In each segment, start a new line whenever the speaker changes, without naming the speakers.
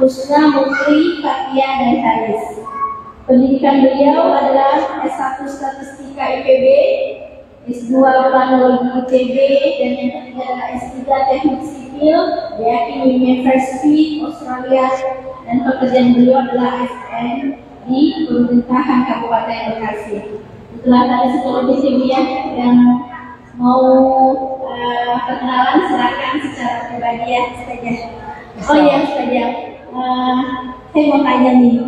Husna Mukri, Fatia, dan Haris. Pendidikan beliau adalah S1 Statistika IPB, S2 Planologi ITB, dan yang ketiga adalah S3 Teknik Sipil Deakin University Australia, dan pekerjaan beliau adalah ASN di Pemerintahan Kabupaten Bekasi. Itulah tadi psikologi ilmiah yang mau perkenalan, silakan secara pribadi ya saja. Oh ya saja. Saya mau tanya nih,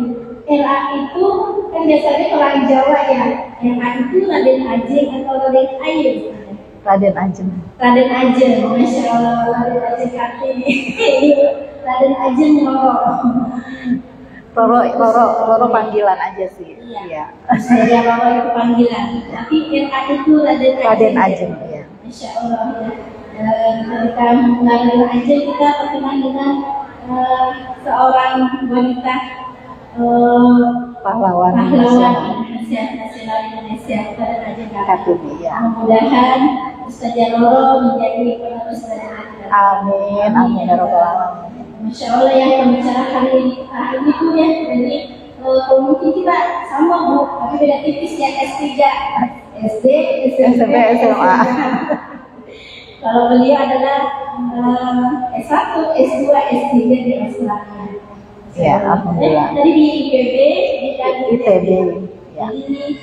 RA itu kan biasanya orang Jawa ya, yang A itu Raden Ajeng atau Raden Ayem?
Raden Ajeng.
Raden Ajeng, Masya Allah, Raden Ajeng Kartini. Raden Ajeng
Roro panggilan aja sih.
Iya. Saya Roro itu panggilan, tapi RA itu
Raden Ajeng. Iya.
Masya Allah ya. Ketika mengenal Ajeng kita berkenan dengan seorang wanita
pahlawan
nasional Indonesia, Raden Ajeng Kartini.
Ya.
Mudah-mudahan Ustazah Roro menjadi penerus Raden Ajeng.
Amin, amin ya rabbal alamin.
Masya Allah ya, pembicara hari ini tuh ya, jadi mungkin kita sama Bu, tapi beda tipis ya, S3, SD, SMP,
SMA.
Kalau beliau adalah S1, S2, S3 di Australia.
Ya, alhamdulillah.
Tadi di IPB, di ITB.
Ya.
Jadi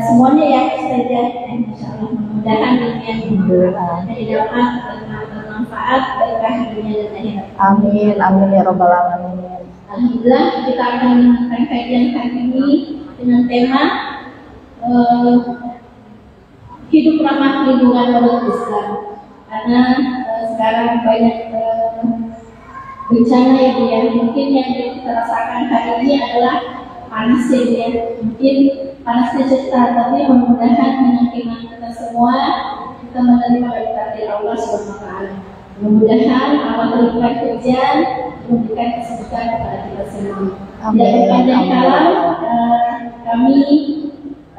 semuanya ya saja, Insya Allah mudah-mudahan yang didapat bermanfaat berkah dunia dan akhirat.
Amin, amin ya rabbal alamin.
Alhamdulillah kita akan melanjutkan kajian kali ini dengan tema hidup ramah lingkungan menurut Islam. Karena sekarang banyak bencana ya Bu ya. Mungkin yang kita rasakan hari ini adalah panas ya Bu ya. Mungkin panasnya cepat, tapi mudah-mudahan dengan iman kita semua kita menerima dari takdir Allah Subhanahu wa taala. Mudah-mudahan Allah berikan hujan, memberikan kesembuhan kepada kita semua. Dari panjang kalam kami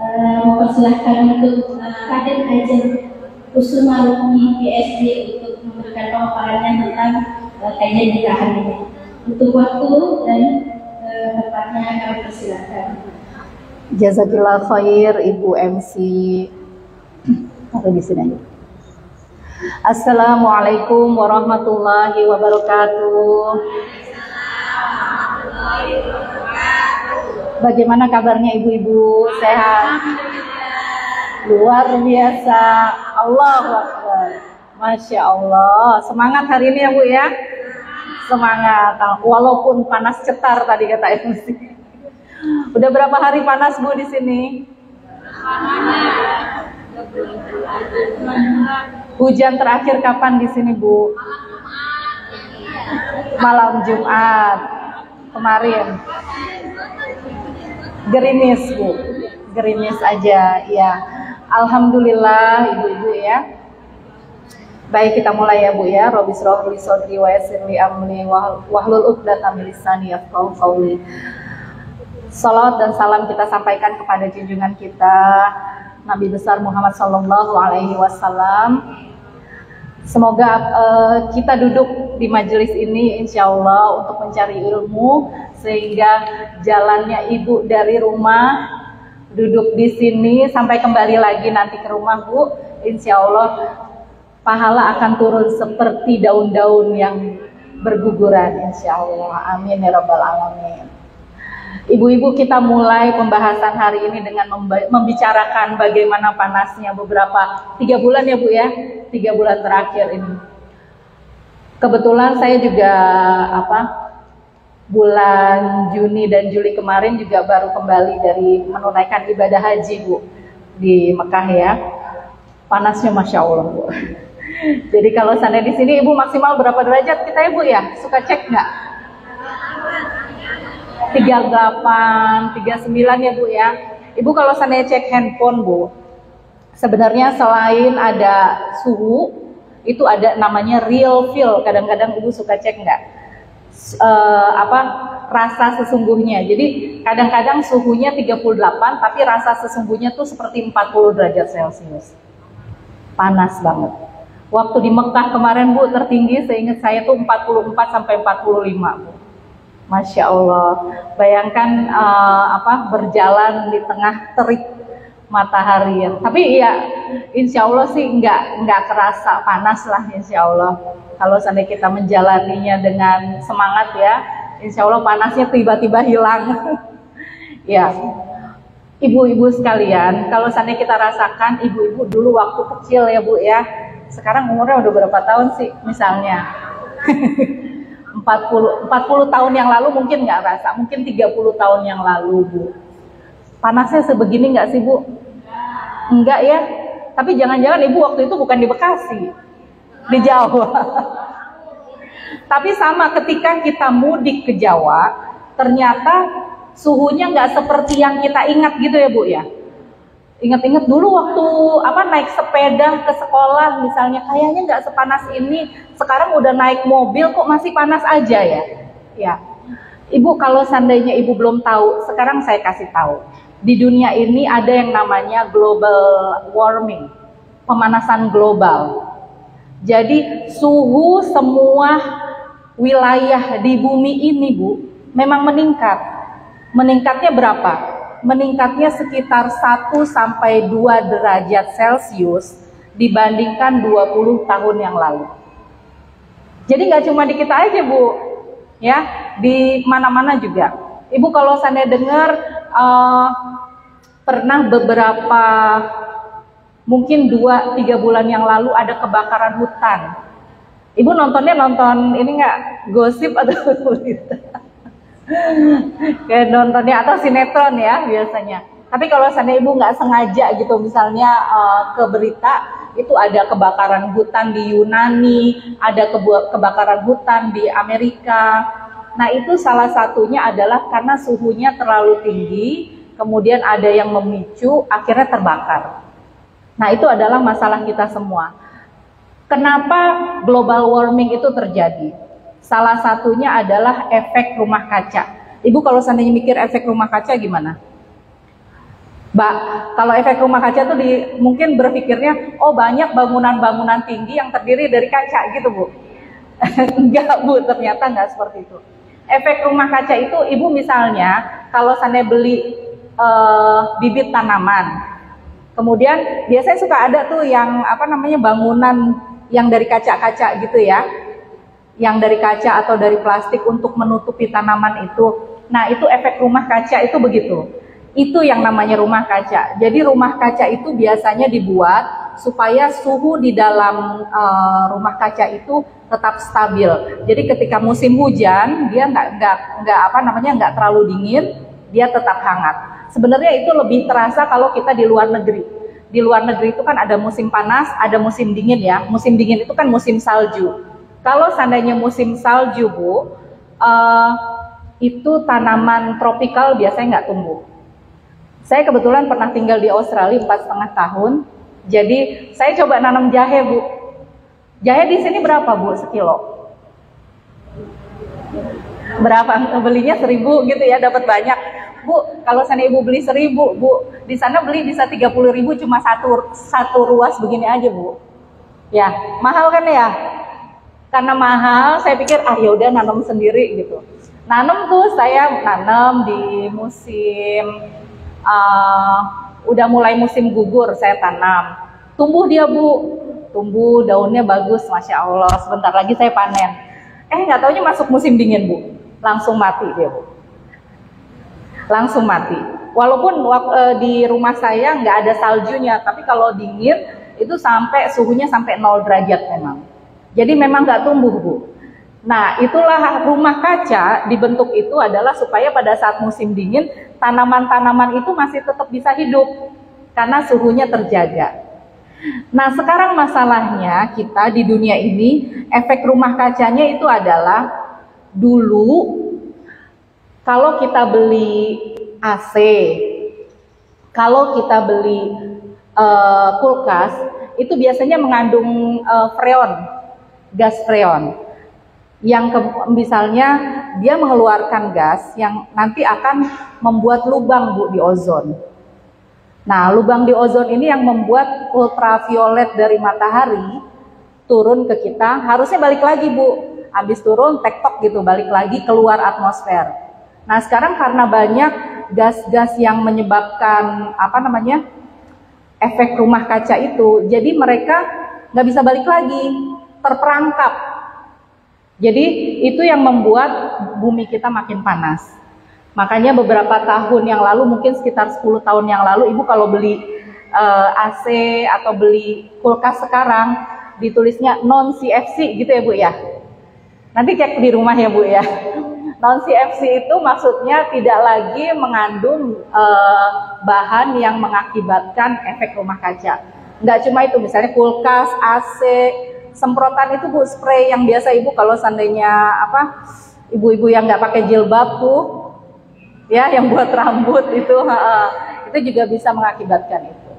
mempersilahkan untuk Raden Ajeng Kusuma Rukmi PhD untuk memberikan pemaparannya tentang kajian nikahan ini. Untuk waktu dan tempatnya kami persilahkan.
Jazakillah khair Ibu MC. Taruh di sini aja. Assalamualaikum warahmatullahi wabarakatuh. Bagaimana kabarnya ibu-ibu? Sehat? Luar biasa. Allahu Akbar. Masya Allah. Semangat hari ini ya Bu ya. Semangat. Walaupun panas cetar tadi kata MC. Udah berapa hari panas Bu di sini? Hujan terakhir kapan di sini Bu? Malam Jumat kemarin. Gerimis Bu, gerimis aja ya. Alhamdulillah ibu-ibu ya. Baik, kita mulai ya Bu ya. Rabbi shrah li sadri wa yassir li amri wahlul 'uqdatam min lisani yafqahu qawli. Salawat dan salam kita sampaikan kepada junjungan kita Nabi besar Muhammad sallallahu alaihi wasallam. Semoga kita duduk di majelis ini insya Allah untuk mencari ilmu, sehingga jalannya ibu dari rumah duduk di sini sampai kembali lagi nanti ke rumah Bu, insya Allah pahala akan turun seperti daun-daun yang berguguran insya Allah. Amin ya rabbal alamin. Ibu-ibu, kita mulai pembahasan hari ini dengan membicarakan bagaimana panasnya beberapa 3 bulan ya Bu ya, 3 bulan terakhir ini. Kebetulan saya juga bulan Juni dan Juli kemarin juga baru kembali dari menunaikan ibadah haji Bu di Mekah ya. Panasnya Masya Allah Bu. Jadi kalau sana di sini Ibu maksimal berapa derajat kita ya Bu ya? Suka cek nggak? 38, 39 ya Bu ya. Ibu kalau saya cek handphone Bu, sebenarnya selain ada suhu, itu ada namanya real feel. Kadang-kadang Ibu suka cek nggak? Rasa sesungguhnya. Jadi kadang-kadang suhunya 38, tapi rasa sesungguhnya tuh seperti 40 derajat Celcius. Panas banget. Waktu di Mekah kemarin Bu, tertinggi seingat saya tuh 44 sampai 45 Bu. Masya Allah. Bayangkan berjalan di tengah terik matahari ya. Tapi ya insya Allah sih nggak kerasa panas lah insya Allah. Kalau seandainya kita menjalaninya dengan semangat ya, insya Allah panasnya tiba-tiba hilang. Ya, ibu-ibu sekalian, kalau seandainya kita rasakan ibu-ibu dulu waktu kecil ya Bu ya. Sekarang umurnya udah berapa tahun sih misalnya? 40 tahun yang lalu mungkin nggak rasa, mungkin 30 tahun yang lalu Bu. Panasnya sebegini nggak sih Bu? Enggak ya, tapi jangan-jangan ibu waktu itu bukan di Bekasi, di Jawa. Tapi sama ketika kita mudik ke Jawa, ternyata suhunya nggak seperti yang kita ingat gitu ya Bu ya. Ingat-ingat dulu waktu naik sepeda ke sekolah misalnya, kayaknya nggak sepanas ini. Sekarang udah naik mobil kok masih panas aja ya. Ya, Ibu kalau seandainya Ibu belum tahu, sekarang saya kasih tahu. Di dunia ini ada yang namanya global warming, pemanasan global. Jadi suhu semua wilayah di bumi ini Bu, memang meningkat. Meningkatnya berapa? Meningkatnya sekitar 1 sampai 2 derajat Celcius dibandingkan 20 tahun yang lalu. Jadi nggak cuma di kita aja Bu, ya, di mana-mana juga. Ibu kalau seandainya dengar pernah beberapa mungkin 2-3 bulan yang lalu ada kebakaran hutan. Ibu nonton ini nggak, gosip atau berita? Kayak nontonnya atau sinetron ya biasanya. Tapi kalau seandainya ibu nggak sengaja gitu misalnya ke berita, itu ada kebakaran hutan di Yunani, ada kebakaran hutan di Amerika. Nah itu salah satunya adalah karena suhunya terlalu tinggi, kemudian ada yang memicu akhirnya terbakar. Nah itu adalah masalah kita semua. Kenapa global warming itu terjadi? Salah satunya adalah efek rumah kaca. Ibu kalau seandainya mikir efek rumah kaca gimana? Mbak, kalau efek rumah kaca tuh mungkin berpikirnya, oh banyak bangunan-bangunan tinggi yang terdiri dari kaca gitu Bu. Enggak Bu, ternyata enggak seperti itu. Efek rumah kaca itu Ibu misalnya kalau seandainya beli bibit tanaman, kemudian biasanya suka ada tuh yang bangunan yang dari kaca-kaca gitu ya, yang dari kaca atau dari plastik untuk menutupi tanaman itu. Nah itu efek rumah kaca itu begitu. Itu yang namanya rumah kaca. Jadi rumah kaca itu biasanya dibuat supaya suhu di dalam rumah kaca itu tetap stabil. Jadi ketika musim hujan dia nggak terlalu dingin, dia tetap hangat. Sebenarnya itu lebih terasa kalau kita di luar negeri. Di luar negeri itu kan ada musim panas, ada musim dingin ya. Musim dingin itu kan musim salju. Kalau seandainya musim salju Bu, itu tanaman tropikal biasanya nggak tumbuh. Saya kebetulan pernah tinggal di Australia 4,5 tahun. Jadi saya coba nanam jahe Bu. Jahe di sini berapa Bu sekilo? Berapa? Belinya 1.000 gitu ya, dapat banyak. Bu, kalau sana Ibu beli 1.000 Bu, di sana beli bisa 30.000 cuma satu ruas begini aja Bu. Ya, mahal kan ya? Karena mahal, saya pikir ya udah nanam sendiri gitu. Nanam tuh saya nanam di musim udah mulai musim gugur saya tanam. Tumbuh dia Bu, tumbuh daunnya bagus, masya Allah. Sebentar lagi saya panen. Nggak taunya masuk musim dingin Bu, langsung mati dia Bu. Langsung mati. Walaupun di rumah saya nggak ada saljunya, tapi kalau dingin itu sampai suhunya sampai 0 derajat memang. Jadi memang nggak tumbuh Bu. Nah itulah rumah kaca dibentuk itu adalah supaya pada saat musim dingin tanaman-tanaman itu masih tetap bisa hidup karena suhunya terjaga. Nah sekarang masalahnya kita di dunia ini efek rumah kacanya itu adalah dulu kalau kita beli AC, kalau kita beli kulkas itu biasanya mengandung freon. Gas freon yang misalnya dia mengeluarkan gas yang nanti akan membuat lubang Bu di ozon. Nah lubang di ozon ini yang membuat ultraviolet dari matahari turun ke kita, harusnya balik lagi Bu. habis turun tektok gitu, balik lagi keluar atmosfer. Nah sekarang karena banyak gas-gas yang menyebabkan efek rumah kaca itu, jadi mereka nggak bisa balik lagi, terperangkap. Jadi itu yang membuat bumi kita makin panas. Makanya beberapa tahun yang lalu, mungkin sekitar 10 tahun yang lalu, Ibu kalau beli AC atau beli kulkas sekarang, ditulisnya non CFC gitu ya Bu ya. Nanti cek di rumah ya Bu ya. Non CFC itu maksudnya tidak lagi mengandung bahan yang mengakibatkan efek rumah kaca. Nggak cuma itu, misalnya kulkas, AC, semprotan itu Bu, spray yang biasa Ibu kalau seandainya ibu-ibu yang nggak pakai jilbab tuh, ya yang buat rambut itu juga bisa mengakibatkan itu.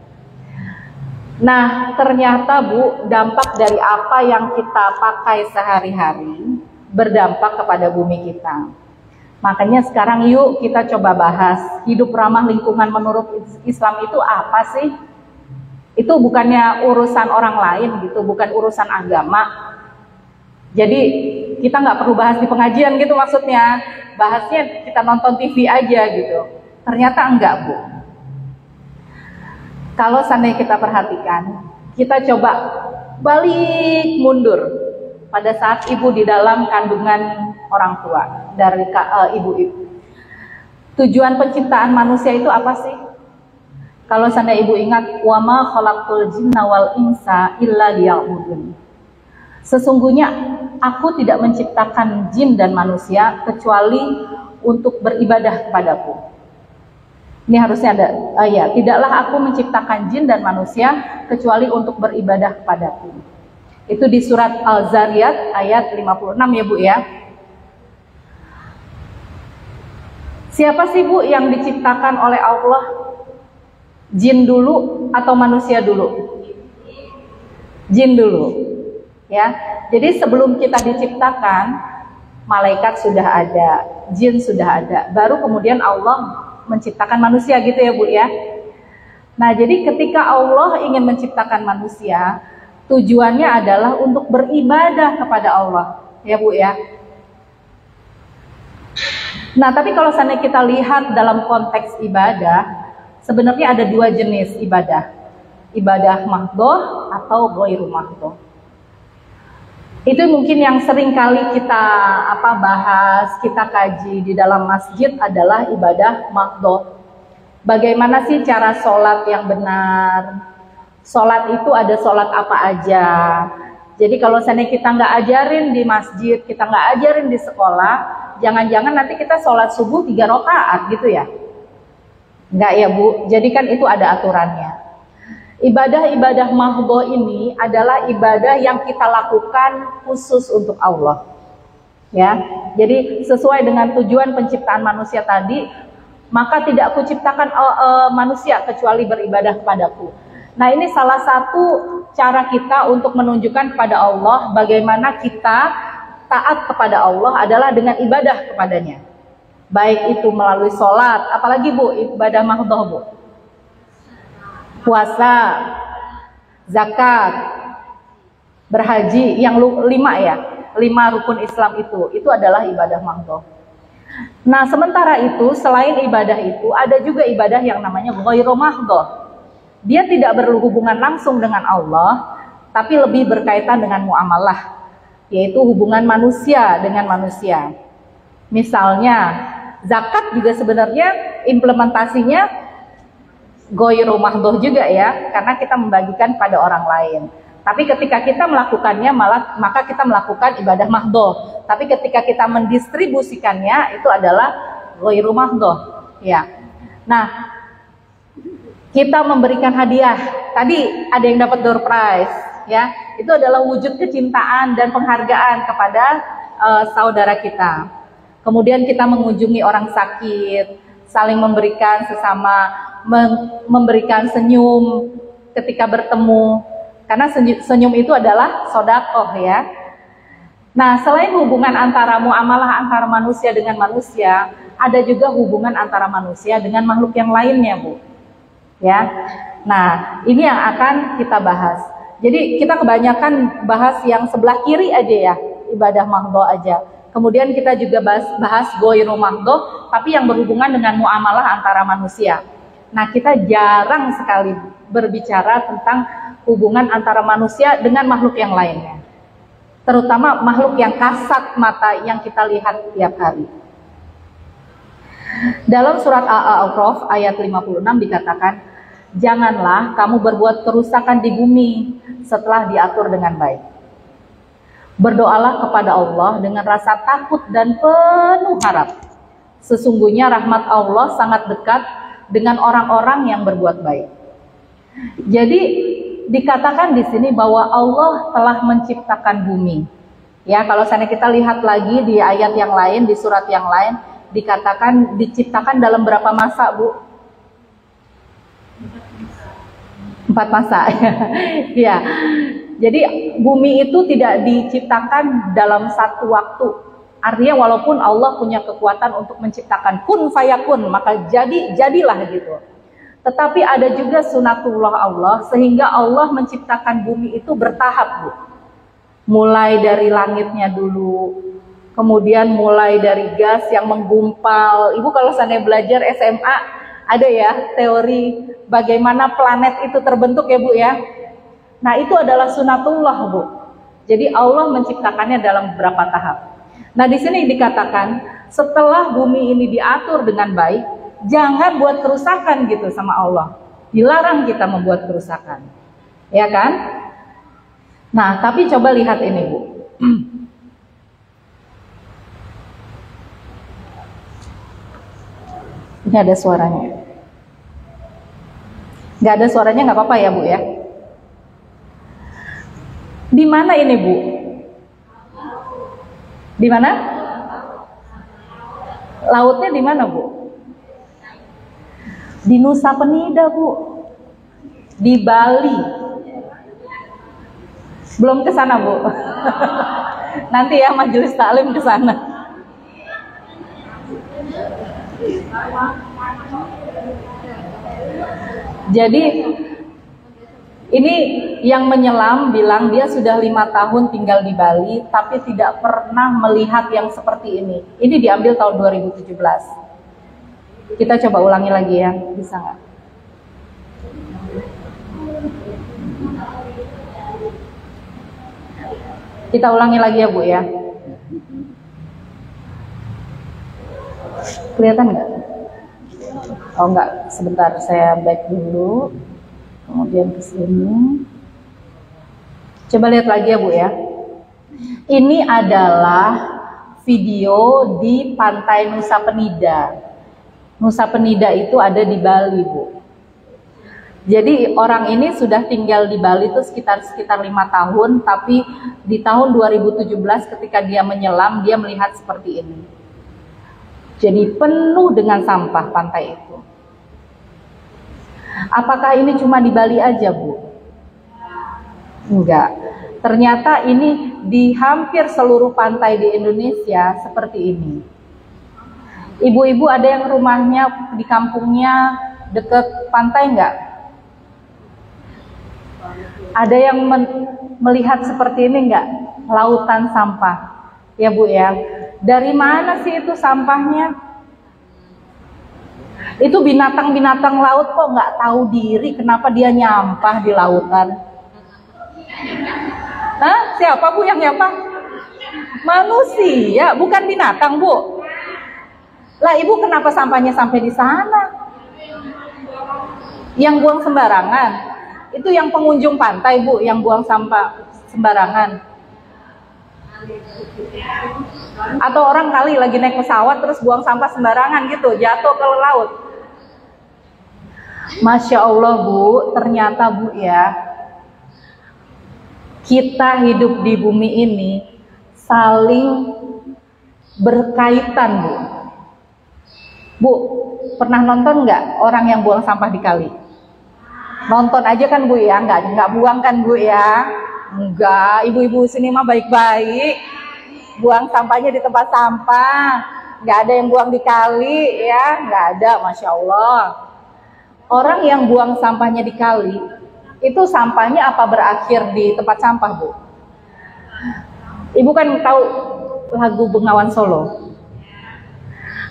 Nah ternyata Bu, dampak dari apa yang kita pakai sehari-hari berdampak kepada bumi kita. Makanya sekarang yuk kita coba bahas hidup ramah lingkungan menurut Islam itu apa sih? Itu bukannya urusan orang lain gitu, bukan urusan agama. Jadi kita nggak perlu bahas di pengajian gitu maksudnya, bahasnya kita nonton TV aja gitu. Ternyata enggak Bu. Kalau seandainya kita perhatikan, kita coba balik mundur pada saat ibu di dalam kandungan orang tua dari ibu-ibu. Tujuan penciptaan manusia itu apa sih? Kalau seandainya ibu ingat, wa ma khalaqtul jinna wal insa illa liya'budun. Sesungguhnya aku tidak menciptakan jin dan manusia kecuali untuk beribadah kepadaku. Ini harusnya ada, tidaklah aku menciptakan jin dan manusia kecuali untuk beribadah kepadaku. Itu di surat Al-Zariyat ayat 56 ya Bu ya. Siapa sih Bu yang diciptakan oleh Allah? Jin dulu atau manusia dulu? Jin dulu. Ya. Jadi sebelum kita diciptakan, malaikat sudah ada, jin sudah ada, baru kemudian Allah menciptakan manusia gitu ya Bu ya. Nah jadi ketika Allah ingin menciptakan manusia, tujuannya adalah untuk beribadah kepada Allah ya Bu ya. Nah tapi kalau seandainya kita lihat dalam konteks ibadah, sebenarnya ada dua jenis ibadah. Ibadah mahdhoh atau ghairu mahdhoh. Itu mungkin yang sering kali kita bahas, kita kaji di dalam masjid adalah ibadah mahdhoh. Bagaimana sih cara sholat yang benar? Sholat itu ada sholat apa aja? Jadi kalau seandainya kita nggak ajarin di masjid, kita nggak ajarin di sekolah, jangan-jangan nanti kita sholat subuh 3 rakaat gitu ya? Nggak ya Bu, jadi kan itu ada aturannya. Ibadah-ibadah mahdhoh ini adalah ibadah yang kita lakukan khusus untuk Allah. Ya, jadi sesuai dengan tujuan penciptaan manusia tadi, maka tidak aku ciptakan manusia kecuali beribadah kepadaku. Nah ini salah satu cara kita untuk menunjukkan kepada Allah bagaimana kita taat kepada Allah adalah dengan ibadah kepadanya. Baik itu melalui sholat, apalagi Bu, ibadah mahdhoh Bu. Puasa, zakat, berhaji, yang 5 ya, 5 rukun Islam itu adalah ibadah mahdhoh. Nah sementara itu selain ibadah itu ada juga ibadah yang namanya ghairu mahdhoh. Dia tidak berhubungan langsung dengan Allah, tapi lebih berkaitan dengan muamalah, yaitu hubungan manusia dengan manusia. Misalnya zakat juga sebenarnya implementasinya ghairu mahdhoh juga ya, karena kita membagikan pada orang lain. Tapi ketika kita melakukannya maka kita melakukan ibadah mahdhoh. Tapi ketika kita mendistribusikannya itu adalah ghairu mahdhoh ya. Nah, kita memberikan hadiah. Tadi ada yang dapat door prize ya. Itu adalah wujud kecintaan dan penghargaan kepada saudara kita. Kemudian kita mengunjungi orang sakit, saling memberikan sesama, memberikan senyum ketika bertemu, karena senyum itu adalah sedekah ya. Nah selain hubungan antara muamalah antara manusia dengan manusia, ada juga hubungan antara manusia dengan makhluk yang lainnya Bu ya. Nah ini yang akan kita bahas. Jadi kita kebanyakan bahas yang sebelah kiri aja ya, ibadah mahdho aja. Kemudian kita juga bahas ghairu mahdho, tapi yang berhubungan dengan muamalah antara manusia. Nah, kita jarang sekali berbicara tentang hubungan antara manusia dengan makhluk yang lainnya. Terutama makhluk yang kasat mata yang kita lihat tiap hari. Dalam surat Al-A'raf ayat 56 dikatakan, janganlah kamu berbuat kerusakan di bumi setelah diatur dengan baik. Berdoalah kepada Allah dengan rasa takut dan penuh harap. Sesungguhnya rahmat Allah sangat dekat dengan orang-orang yang berbuat baik. Jadi dikatakan di sini bahwa Allah telah menciptakan bumi. Ya, kalau misalnya kita lihat lagi di ayat yang lain, di surat yang lain, dikatakan diciptakan dalam berapa masa, Bu? 4 masa. Ya. Jadi bumi itu tidak diciptakan dalam satu waktu. Artinya walaupun Allah punya kekuatan untuk menciptakan kun fayakun, maka jadilah gitu. Tetapi ada juga sunatullah Allah, sehingga Allah menciptakan bumi itu bertahap, Bu. Mulai dari langitnya dulu, kemudian mulai dari gas yang menggumpal. Ibu kalau seandainya belajar SMA, ada ya teori bagaimana planet itu terbentuk ya, Bu ya. Nah, itu adalah sunatullah, Bu. Jadi Allah menciptakannya dalam beberapa tahap. Nah, di sini dikatakan setelah bumi ini diatur dengan baik, jangan buat kerusakan gitu sama Allah. Dilarang kita membuat kerusakan. Ya kan? Nah, tapi coba lihat ini, Bu. Ini ada suaranya. Nggak ada suaranya nggak apa-apa ya, Bu ya. Di mana ini, Bu? Di mana? Lautnya di mana, Bu? Di Nusa Penida, Bu. Di Bali. Belum ke sana, Bu. Nanti ya majelis taklim ke sana. Jadi ini yang menyelam bilang dia sudah 5 tahun tinggal di Bali, tapi tidak pernah melihat yang seperti ini. Ini diambil tahun 2017. Kita coba ulangi lagi ya, bisa nggak? Kita ulangi lagi ya, Bu ya. Kelihatan nggak? Oh enggak, sebentar saya back dulu. Kemudian ke sini. Coba lihat lagi ya, Bu ya. Ini adalah video di Pantai Nusa Penida. Nusa Penida itu ada di Bali, Bu. Jadi orang ini sudah tinggal di Bali itu sekitar 5 tahun, tapi di tahun 2017 ketika dia menyelam, dia melihat seperti ini. Jadi penuh dengan sampah pantai itu. Apakah ini cuma di Bali aja, Bu? Enggak. Ternyata ini di hampir seluruh pantai di Indonesia seperti ini. Ibu-ibu ada yang rumahnya di kampungnya dekat pantai enggak? Ada yang melihat seperti ini enggak? Lautan sampah. Ya, Bu ya. Dari mana sih itu sampahnya? Itu binatang-binatang laut kok nggak tahu diri, kenapa dia nyampah di lautan? Hah? Siapa, Bu, yang nyampah? Manusia, bukan binatang, Bu. Lah, Ibu kenapa sampahnya sampai di sana? Yang buang sembarangan. Itu yang pengunjung pantai, Bu, yang buang sampah sembarangan. Atau orang kali lagi naik pesawat terus buang sampah sembarangan gitu, jatuh ke laut. Masya Allah, Bu, ternyata, Bu ya, kita hidup di bumi ini saling berkaitan, Bu. Bu, pernah nonton nggak orang yang buang sampah di kali? Nonton aja kan, Bu ya, nggak buang kan, Bu ya? Enggak, ibu-ibu sini mah baik-baik. Buang sampahnya di tempat sampah. Nggak ada yang buang di kali ya, nggak ada, Masya Allah. Orang yang buang sampahnya di kali, itu sampahnya apa berakhir di tempat sampah, Bu? Ibu kan tahu lagu Bengawan Solo.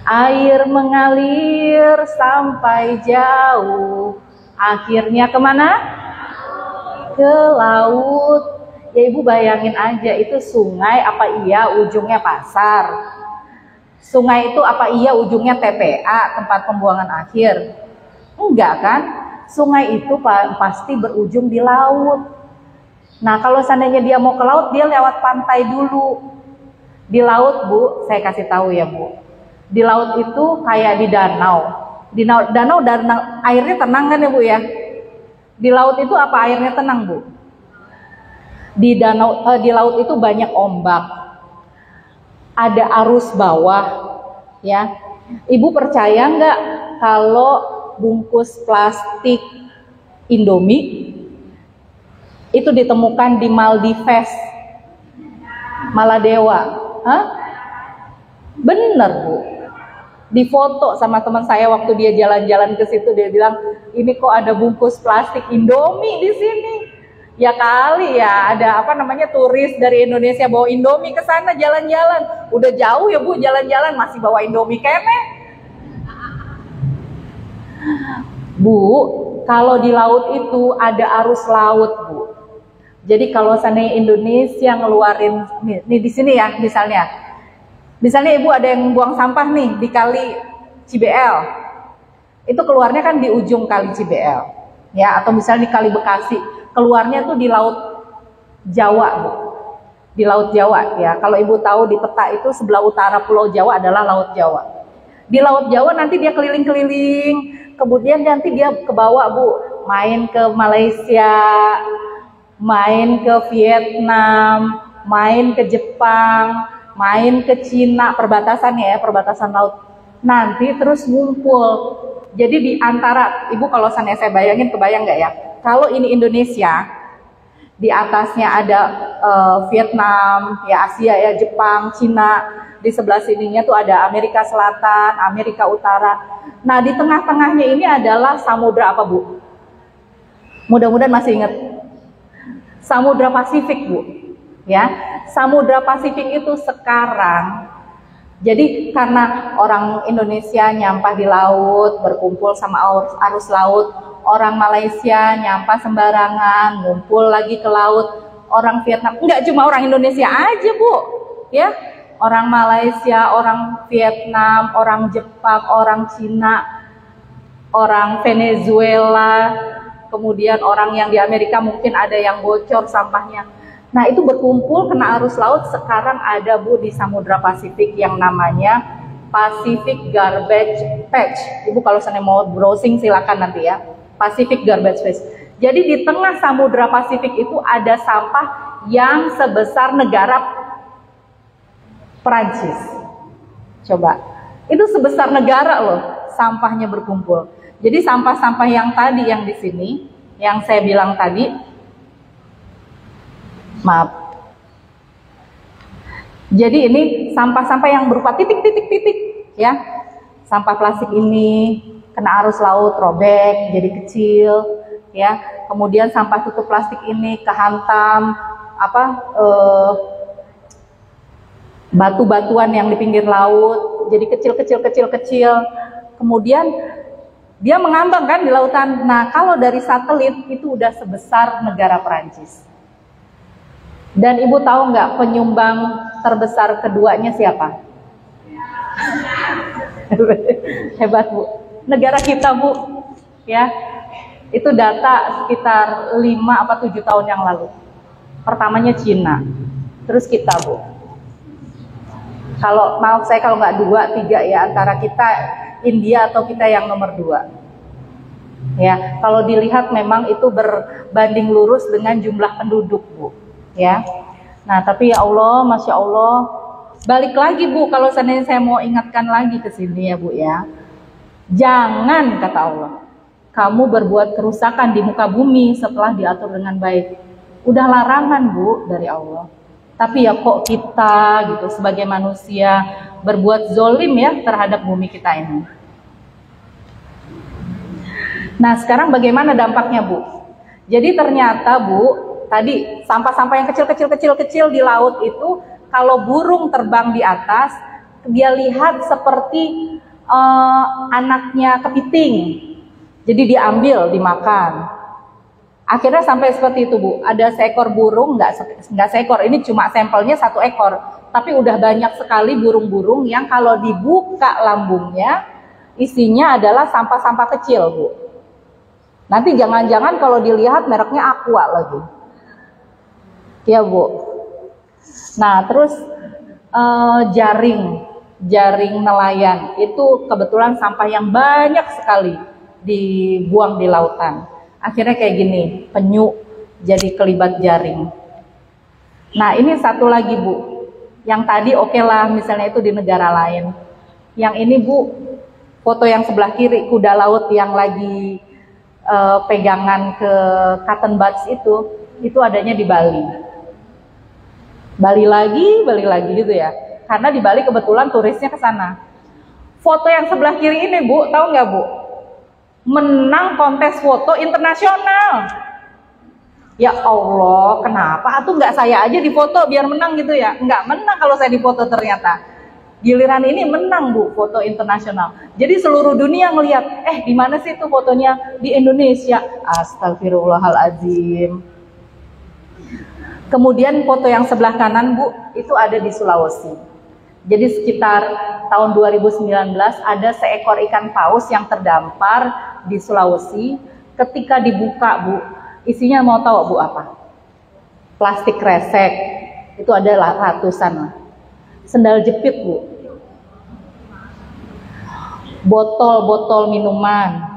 Air mengalir sampai jauh, akhirnya kemana? Ke laut. Ya ibu bayangin aja, itu sungai apa iya ujungnya pasar? Sungai itu apa iya ujungnya TPA, tempat pembuangan akhir? Enggak kan? Sungai itu pasti berujung di laut. Nah kalau seandainya dia mau ke laut, dia lewat pantai dulu. Di laut Bu, saya kasih tahu ya Bu, di laut itu kayak di danau. Di danau airnya tenang kan ya Bu ya? Di laut itu apa airnya tenang Bu? Di laut itu banyak ombak, ada arus bawah, ya. Ibu percaya nggak kalau bungkus plastik Indomie itu ditemukan di Maldives, Maladewa? Hah? Bener Bu. Difoto sama teman saya waktu dia jalan-jalan ke situ, dia bilang ini kok ada bungkus plastik Indomie di sini. Ya kali ya ada apa namanya turis dari Indonesia bawa Indomie ke sana jalan-jalan. Udah jauh ya Bu jalan-jalan masih bawa Indomie kene. Bu, kalau di laut itu ada arus laut Bu. Jadi kalau seandainya Indonesia ngeluarin nih di sini ya misalnya Ibu ada yang buang sampah nih di kali CBL. Itu keluarnya kan di ujung kali CBL. Ya, atau misalnya di kali Bekasi, keluarnya tuh di laut Jawa, Bu. Di laut Jawa ya. Kalau Ibu tahu di peta itu sebelah utara Pulau Jawa adalah Laut Jawa. Di Laut Jawa nanti dia keliling-keliling, kemudian nanti dia ke bawah, Bu, main ke Malaysia, main ke Vietnam, main ke Jepang, main ke Cina, perbatasannya ya, perbatasan laut. Nanti terus ngumpul. Jadi di antara, Ibu kalau saya bayangin, kebayang nggak ya? Kalau ini Indonesia, di atasnya ada Vietnam, ya Asia ya, Jepang, Cina. Di sebelah sininya tuh ada Amerika Selatan, Amerika Utara. Nah di tengah-tengahnya ini adalah samudra apa Bu? Mudah-mudahan masih ingat. Samudra Pasifik Bu. Ya, Samudra Pasifik itu sekarang, jadi karena orang Indonesia nyampah di laut, berkumpul sama arus laut, orang Malaysia nyampah sembarangan, ngumpul lagi ke laut, orang Vietnam, enggak cuma orang Indonesia aja Bu, ya, orang Malaysia, orang Vietnam, orang Jepang, orang Cina, orang Venezuela, kemudian orang yang di Amerika mungkin ada yang bocor sampahnya. Nah itu berkumpul kena arus laut. Sekarang ada Bu di Samudra Pasifik yang namanya Pacific Garbage Patch. Ibu kalau sana mau browsing silakan nanti ya, Pacific Garbage Patch. Jadi di tengah Samudra Pasifik itu ada sampah yang sebesar negara Perancis. Coba, itu sebesar negara loh sampahnya berkumpul. Jadi sampah-sampah yang tadi yang di sini, yang saya bilang tadi, maaf. Jadi ini sampah-sampah yang berupa titik-titik-titik ya. Sampah plastik ini kena arus laut, robek jadi kecil ya. Kemudian sampah tutup plastik ini kehantam batu-batuan yang di pinggir laut jadi kecil. Kemudian dia mengambang kan di lautan. Nah, kalau dari satelit itu udah sebesar negara Perancis. Dan Ibu tahu nggak penyumbang terbesar keduanya siapa? Hebat Bu, negara kita Bu, ya. Itu data sekitar 5 apa 7 tahun yang lalu. Pertamanya Cina, terus kita Bu. Kalau maaf saya kalau nggak 2, 3 ya, antara kita India atau kita yang nomor 2. Ya, kalau dilihat memang itu berbanding lurus dengan jumlah penduduk Bu. Ya, nah tapi ya Allah, Masya Allah, balik lagi Bu, kalau seandainya saya mau ingatkan lagi ke sini ya Bu ya, jangan kata Allah, kamu berbuat kerusakan di muka bumi setelah diatur dengan baik. Udah larangan Bu dari Allah, tapi ya kok kita gitu sebagai manusia berbuat zolim ya terhadap bumi kita ini. Nah sekarang bagaimana dampaknya Bu? Jadi ternyata Bu, tadi sampah-sampah yang kecil-kecil di laut itu, kalau burung terbang di atas, dia lihat seperti anaknya kepiting. Jadi diambil, dimakan. Akhirnya sampai seperti itu, Bu. Ada seekor burung, nggak seekor, ini cuma sampelnya 1 ekor. Tapi udah banyak sekali burung-burung yang kalau dibuka lambungnya, isinya adalah sampah-sampah kecil, Bu. Nanti jangan-jangan kalau dilihat mereknya Aqua lagi. Ya, Bu. Nah, terus jaring nelayan. Itu kebetulan sampah yang banyak sekali dibuang di lautan. Akhirnya kayak gini, penyu jadi kelibat jaring. Nah, ini satu lagi, Bu. Yang tadi oke lah, misalnya itu di negara lain. Yang ini, Bu, foto yang sebelah kiri, kuda laut yang lagi pegangan ke cotton buds itu adanya di Bali. Bali lagi gitu ya. Karena di Bali kebetulan turisnya ke sana. Foto yang sebelah kiri ini, Bu, tahu nggak, Bu? Menang kontes foto internasional. Ya Allah, kenapa? Atau nggak saya aja difoto biar menang gitu ya? Nggak menang kalau saya difoto ternyata. Giliran ini menang, Bu, foto internasional. Jadi seluruh dunia ngelihat, di mana sih itu fotonya? Di Indonesia. Astagfirullahaladzim. Kemudian foto yang sebelah kanan, Bu, itu ada di Sulawesi. Jadi sekitar tahun 2019 ada seekor ikan paus yang terdampar di Sulawesi. Ketika dibuka, Bu, isinya mau tahu, Bu, apa? Plastik kresek. Itu ada ratusan. Sendal jepit, Bu. Botol-botol minuman.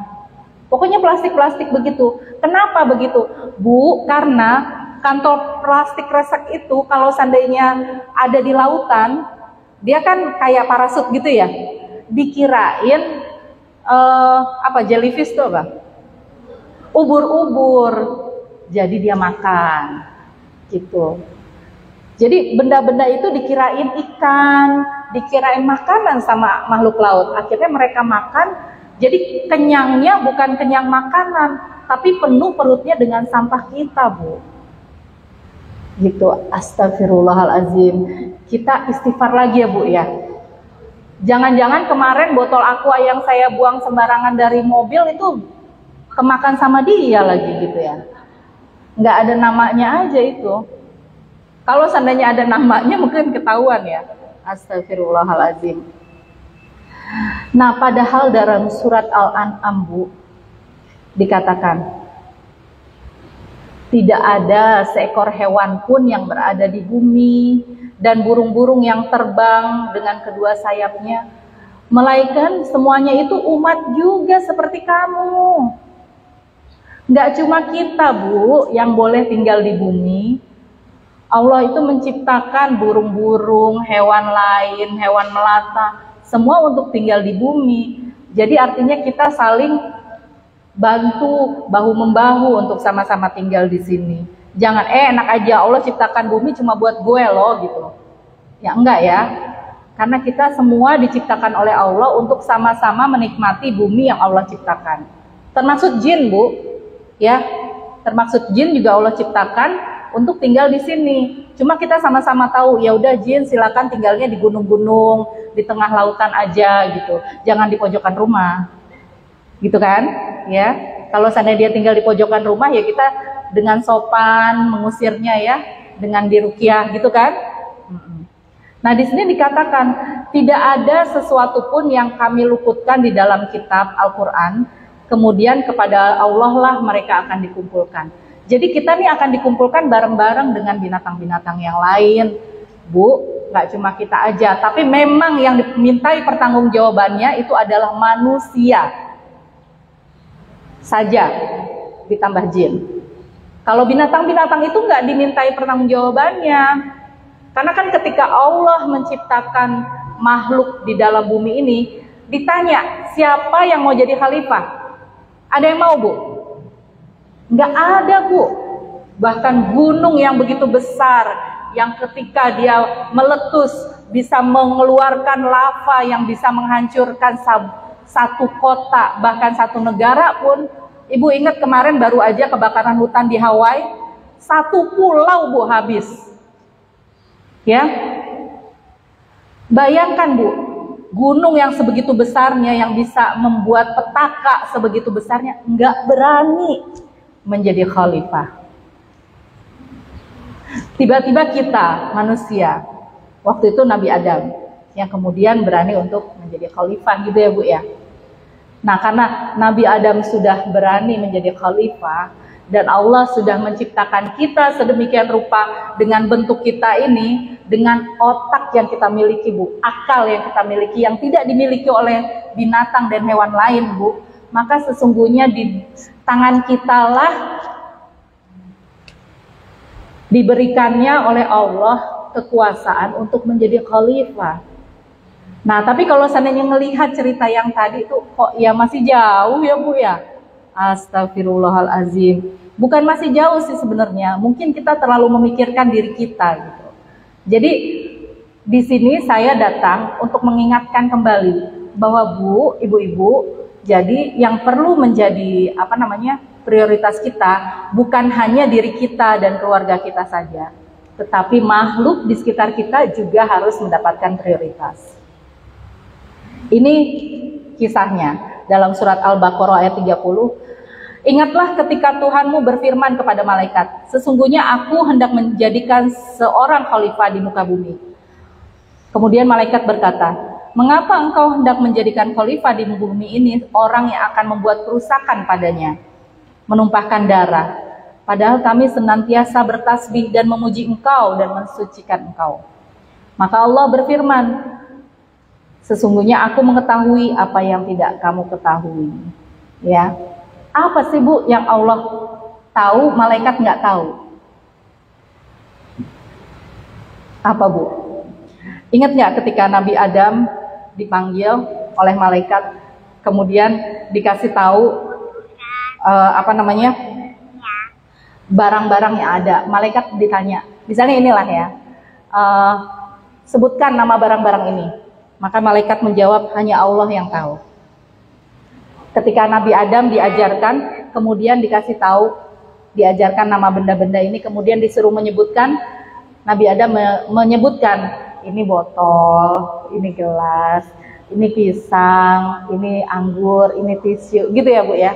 Pokoknya plastik-plastik begitu. Kenapa begitu? Bu, karena kantong plastik kresek itu kalau seandainya ada di lautan, dia kan kayak parasut gitu ya. Dikirain jellyfish tuh apa? Ubur-ubur. Jadi dia makan. Gitu. Jadi benda-benda itu dikirain ikan, dikirain makanan sama makhluk laut. Akhirnya mereka makan, jadi kenyangnya bukan kenyang makanan, tapi penuh perutnya dengan sampah kita, Bu. Gitu, astagfirullahaladzim. Kita istighfar lagi ya, Bu ya. Jangan-jangan kemarin botol aqua yang saya buang sembarangan dari mobil itu kemakan sama dia lagi gitu ya. Nggak ada namanya aja itu. Kalau seandainya ada namanya mungkin ketahuan ya. Astagfirullahaladzim. Nah, padahal dalam surat Al-An'am, Bu, dikatakan tidak ada seekor hewan pun yang berada di bumi dan burung-burung yang terbang dengan kedua sayapnya, melainkan semuanya itu umat juga seperti kamu. Nggak cuma kita, Bu, yang boleh tinggal di bumi. Allah itu menciptakan burung-burung, hewan lain, hewan melata, semua untuk tinggal di bumi. Jadi artinya kita saling bantu, bahu-membahu untuk sama-sama tinggal di sini. Jangan enak aja Allah ciptakan bumi cuma buat gue loh gitu. Ya enggak ya. Karena kita semua diciptakan oleh Allah untuk sama-sama menikmati bumi yang Allah ciptakan. Termasuk jin, Bu. Ya, termasuk jin juga Allah ciptakan untuk tinggal di sini. Cuma kita sama-sama tahu, ya udah jin silakan tinggalnya di gunung-gunung, di tengah lautan aja gitu. Jangan di pojokan rumah. Gitu kan? Ya. Kalau seandainya dia tinggal di pojokan rumah, ya kita dengan sopan mengusirnya ya, dengan diruqyah gitu kan? Nah, di sini dikatakan tidak ada sesuatu pun yang kami luputkan di dalam kitab Al-Qur'an, kemudian kepada Allah lah mereka akan dikumpulkan. Jadi kita nih akan dikumpulkan bareng-bareng dengan binatang-binatang yang lain, Bu. Nggak cuma kita aja, tapi memang yang dimintai pertanggungjawabannya itu adalah manusia saja, ditambah jin. Kalau binatang-binatang itu nggak dimintai pertanggungjawabannya, karena kan ketika Allah menciptakan makhluk di dalam bumi ini, ditanya siapa yang mau jadi khalifah? Ada yang mau, Bu? Nggak ada, Bu. Bahkan gunung yang begitu besar, yang ketika dia meletus bisa mengeluarkan lava yang bisa menghancurkan satu kota, bahkan satu negara pun. Ibu ingat kemarin baru aja kebakaran hutan di Hawaii, 1 pulau Bu habis. Ya. Bayangkan Bu, gunung yang sebegitu besarnya yang bisa membuat petaka sebegitu besarnya nggak berani menjadi khalifah. Tiba-tiba kita manusia, waktu itu Nabi Adam yang kemudian berani untuk menjadi khalifah gitu ya Bu ya. Nah, karena Nabi Adam sudah berani menjadi khalifah dan Allah sudah menciptakan kita sedemikian rupa dengan bentuk kita ini, dengan otak yang kita miliki Bu, akal yang kita miliki yang tidak dimiliki oleh binatang dan hewan lain Bu, maka sesungguhnya di tangan kita lah diberikannya oleh Allah kekuasaan untuk menjadi khalifah. Nah, tapi kalau seandainya melihat cerita yang tadi itu kok ya masih jauh ya Bu ya. Astagfirullahalazim. Bukan masih jauh sih sebenarnya. Mungkin kita terlalu memikirkan diri kita gitu. Jadi di sini saya datang untuk mengingatkan kembali bahwa Bu, ibu-ibu, jadi yang perlu menjadi prioritas kita bukan hanya diri kita dan keluarga kita saja, tetapi makhluk di sekitar kita juga harus mendapatkan prioritas. Ini kisahnya dalam surat Al-Baqarah ayat 30. Ingatlah ketika Tuhanmu berfirman kepada malaikat, sesungguhnya aku hendak menjadikan seorang khalifah di muka bumi. Kemudian malaikat berkata, mengapa engkau hendak menjadikan khalifah di bumi ini orang yang akan membuat kerusakan padanya, menumpahkan darah, padahal kami senantiasa bertasbih dan memuji engkau dan mensucikan engkau. Maka Allah berfirman, sesungguhnya aku mengetahui apa yang tidak kamu ketahui. Ya, apa sih Bu yang Allah tahu, malaikat nggak tahu? Apa Bu? Ingat nggak ketika Nabi Adam dipanggil oleh malaikat, kemudian dikasih tahu barang-barang yang ada. Malaikat ditanya, misalnya inilah ya, sebutkan nama barang-barang ini. Maka malaikat menjawab, hanya Allah yang tahu. Ketika Nabi Adam diajarkan, kemudian dikasih tahu, diajarkan nama benda-benda ini, kemudian disuruh menyebutkan, Nabi Adam menyebutkan, ini botol, ini gelas, ini pisang, ini anggur, ini tisu, gitu ya Bu ya.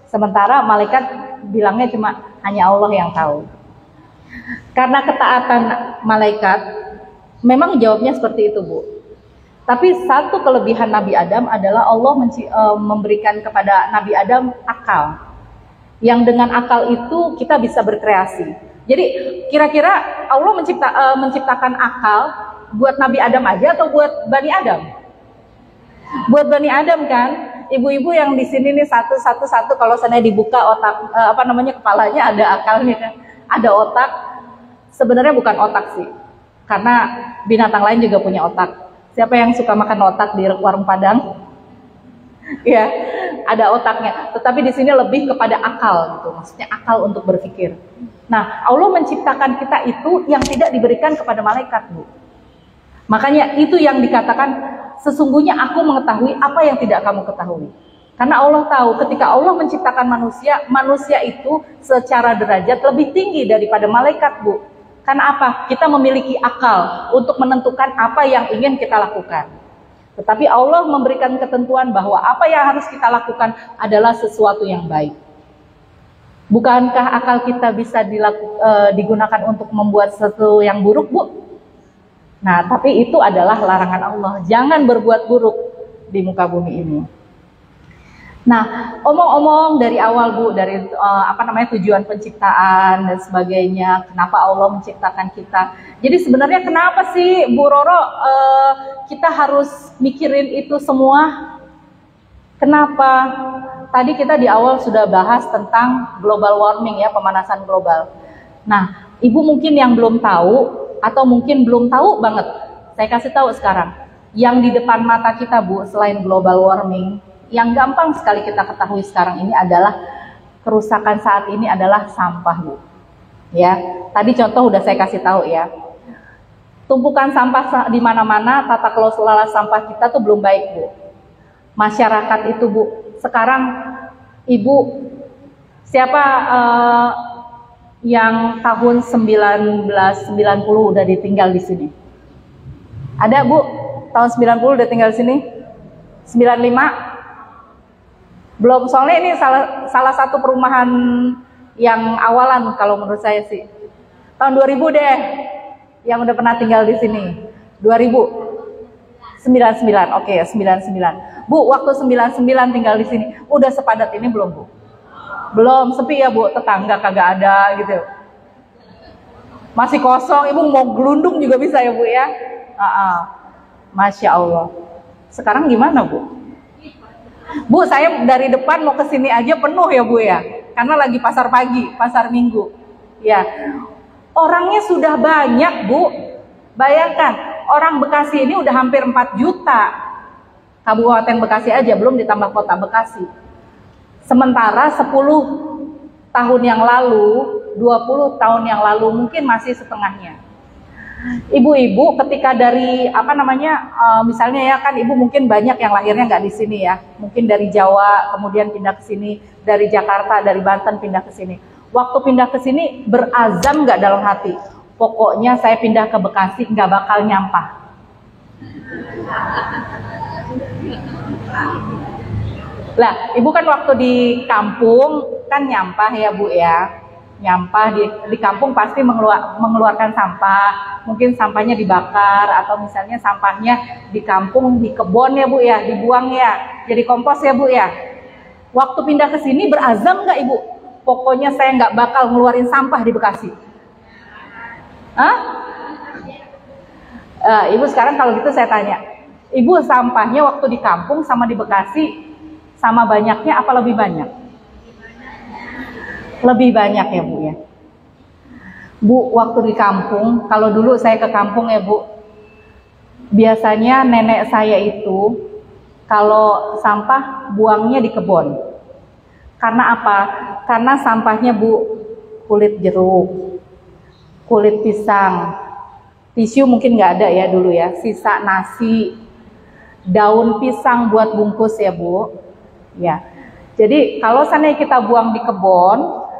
Sementara malaikat bilangnya cuma hanya Allah yang tahu. Karena ketaatan malaikat, memang jawabnya seperti itu Bu. Tapi satu kelebihan Nabi Adam adalah Allah memberikan kepada Nabi Adam akal. Yang dengan akal itu kita bisa berkreasi. Jadi kira-kira Allah menciptakan akal buat Nabi Adam aja atau buat Bani Adam? Buat Bani Adam kan? Ibu-ibu yang di sini nih satu kalau sana dibuka otak kepalanya ada akalnya kan? Ada otak. Sebenarnya bukan otak sih. Karena binatang lain juga punya otak. Siapa yang suka makan otak di warung Padang? Ya, ada otaknya. Tetapi di sini lebih kepada akal gitu. Maksudnya akal untuk berpikir. Nah, Allah menciptakan kita itu yang tidak diberikan kepada malaikat, Bu. Makanya itu yang dikatakan sesungguhnya aku mengetahui apa yang tidak kamu ketahui. Karena Allah tahu ketika Allah menciptakan manusia, manusia itu secara derajat lebih tinggi daripada malaikat, Bu. Karena apa? Kita memiliki akal untuk menentukan apa yang ingin kita lakukan. Tetapi Allah memberikan ketentuan bahwa apa yang harus kita lakukan adalah sesuatu yang baik. Bukankah akal kita bisa digunakan untuk membuat sesuatu yang buruk, Bu? Nah, tapi itu adalah larangan Allah. Jangan berbuat buruk di muka bumi ini. Nah, omong-omong dari awal Bu, dari tujuan penciptaan dan sebagainya, kenapa Allah menciptakan kita. Jadi sebenarnya kenapa sih Bu Roro kita harus mikirin itu semua? Kenapa? Tadi kita di awal sudah bahas tentang global warming ya, pemanasan global. Nah, Ibu mungkin yang belum tahu atau mungkin belum tahu banget, saya kasih tahu sekarang. Yang di depan mata kita Bu, selain global warming, yang gampang sekali kita ketahui sekarang ini adalah kerusakan saat ini adalah sampah Bu. Ya, tadi contoh udah saya kasih tahu ya. Tumpukan sampah di mana-mana, tata kelola sampah kita tuh belum baik Bu. Masyarakat itu Bu, sekarang Ibu siapa yang tahun 1990 udah ditinggal di sini? Ada Bu? Tahun 90 udah tinggal di sini? 95? Belum, soalnya ini salah satu perumahan yang awalan kalau menurut saya sih. Tahun 2000 deh yang udah pernah tinggal di sini. 2000. 99. Oke, 99. Bu, waktu 99 tinggal di sini, udah sepadat ini belum, Bu? Belum, sepi ya, Bu. Tetangga kagak ada gitu. Masih kosong, Ibu mau gelundung juga bisa ya, Bu ya? Masya Allah. Sekarang gimana, Bu? Bu, saya dari depan mau ke sini aja penuh ya, Bu ya. Karena lagi pasar pagi, pasar Minggu. Ya. Orangnya sudah banyak, Bu. Bayangkan, orang Bekasi ini udah hampir 4 juta. Kabupaten Bekasi aja, belum ditambah kota Bekasi. Sementara 10 tahun yang lalu, 20 tahun yang lalu mungkin masih setengahnya. Ibu-ibu ketika dari misalnya ya kan ibu mungkin banyak yang lahirnya nggak di sini ya, mungkin dari Jawa kemudian pindah ke sini, dari Jakarta, dari Banten pindah ke sini. Waktu pindah ke sini berazam nggak dalam hati, pokoknya saya pindah ke Bekasi nggak bakal nyampah. Lah, ibu kan waktu di kampung kan nyampah ya, Bu ya. Nyampah di kampung pasti mengeluarkan sampah, mungkin sampahnya dibakar atau misalnya sampahnya di kampung di kebun ya, Bu ya, dibuang ya, jadi kompos ya, Bu ya. Waktu pindah ke sini berazam nggak Ibu? Pokoknya saya nggak bakal ngeluarin sampah di Bekasi. Hah? Ibu sekarang kalau gitu saya tanya, Ibu sampahnya waktu di kampung sama di Bekasi sama banyaknya apa lebih banyak? Lebih banyak ya, Bu ya. Bu, waktu di kampung, kalau dulu saya ke kampung ya, Bu, biasanya nenek saya itu kalau sampah buangnya di kebun. Karena apa? Karena sampahnya, Bu, kulit jeruk, kulit pisang, tisu mungkin nggak ada ya dulu ya, sisa nasi, daun pisang buat bungkus ya, Bu. Ya. Jadi kalau seandainya kita buang di kebun,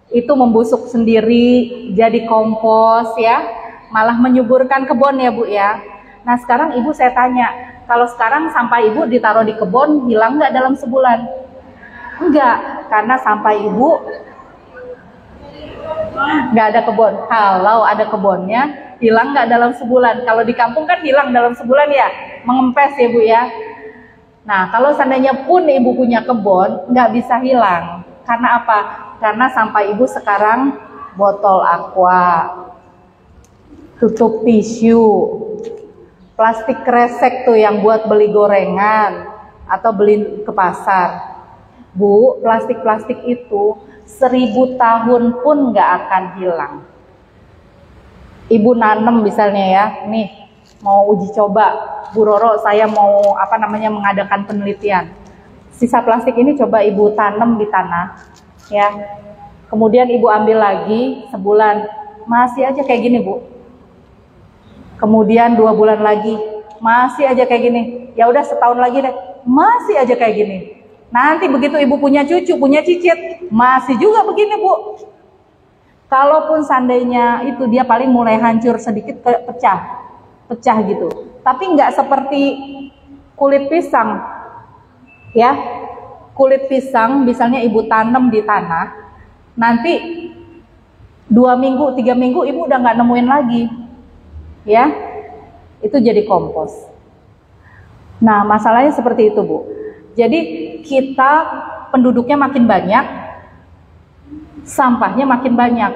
itu membusuk sendiri, jadi kompos ya, malah menyuburkan kebun ya, Bu ya. Nah sekarang Ibu saya tanya, kalau sekarang sampah Ibu ditaruh di kebun, hilang nggak dalam sebulan? Enggak, karena sampah Ibu nggak ada kebun. Kalau ada kebunnya, hilang nggak dalam sebulan? Kalau di kampung kan hilang dalam sebulan ya, mengempes ya, Bu ya. Nah kalau seandainya pun Ibu punya kebun, nggak bisa hilang. Karena apa? Karena sampah Ibu sekarang botol aqua, tutup tisu, plastik kresek tuh yang buat beli gorengan atau beli ke pasar. Bu, plastik-plastik itu 1000 tahun pun nggak akan hilang. Ibu nanem misalnya ya, nih mau uji coba, Bu Roro saya mau mengadakan penelitian. Sisa plastik ini coba Ibu tanam di tanah, ya. Kemudian Ibu ambil lagi sebulan, masih aja kayak gini, Bu. Kemudian 2 bulan lagi, masih aja kayak gini. Ya udah setahun lagi deh, masih aja kayak gini. Nanti begitu Ibu punya cucu, punya cicit, masih juga begini, Bu. Kalaupun seandainya itu dia paling mulai hancur sedikit, pecah gitu. Tapi nggak seperti kulit pisang. Ya, kulit pisang misalnya Ibu tanam di tanah, nanti 2 minggu, 3 minggu Ibu udah nggak nemuin lagi, ya, itu jadi kompos. Nah masalahnya seperti itu, Bu. Jadi kita penduduknya makin banyak, sampahnya makin banyak.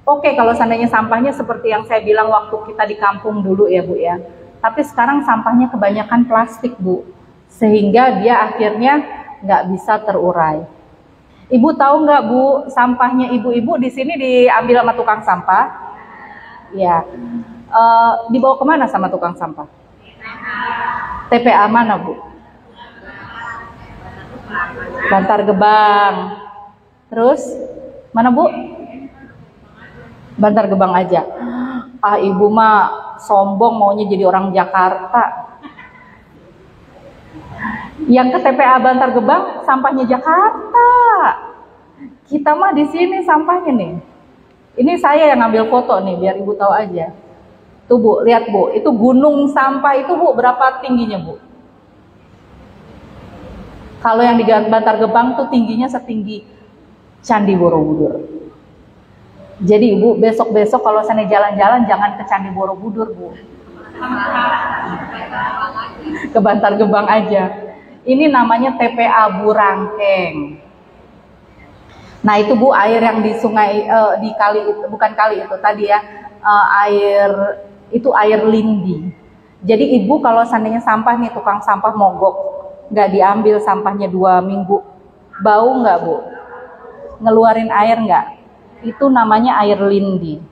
Oke, kalau seandainya sampahnya seperti yang saya bilang waktu kita di kampung dulu ya, Bu ya. Tapi sekarang sampahnya kebanyakan plastik, Bu. Sehingga dia akhirnya nggak bisa terurai. Ibu tahu nggak, Bu, sampahnya ibu-ibu di sini diambil sama tukang sampah? Ya, dibawa kemana sama tukang sampah? TPA mana, Bu? Bantar Gebang. Terus mana, Bu? Bantar Gebang aja. Ah, Ibu mah sombong maunya jadi orang Jakarta. Yang ke TPA Bantar Gebang sampahnya Jakarta. Kita mah di sini sampahnya nih. Ini saya yang ngambil foto nih biar ibu tahu aja. Tuh Bu, lihat Bu, itu gunung sampah itu Bu berapa tingginya Bu? Kalau yang di Bantar Gebang tuh tingginya setinggi Candi Borobudur. Jadi Ibu besok-besok kalau sana jalan-jalan jangan ke Candi Borobudur Bu. Ke Bantar Gebang aja. Ini namanya TPA Burangkeng. Nah itu Bu air yang di sungai di kali itu, bukan kali itu tadi ya, air itu air lindi. Jadi Ibu kalau seandainya sampah nih tukang sampah mogok, nggak diambil sampahnya 2 minggu, bau nggak Bu? Ngeluarin air nggak? Itu namanya air lindi.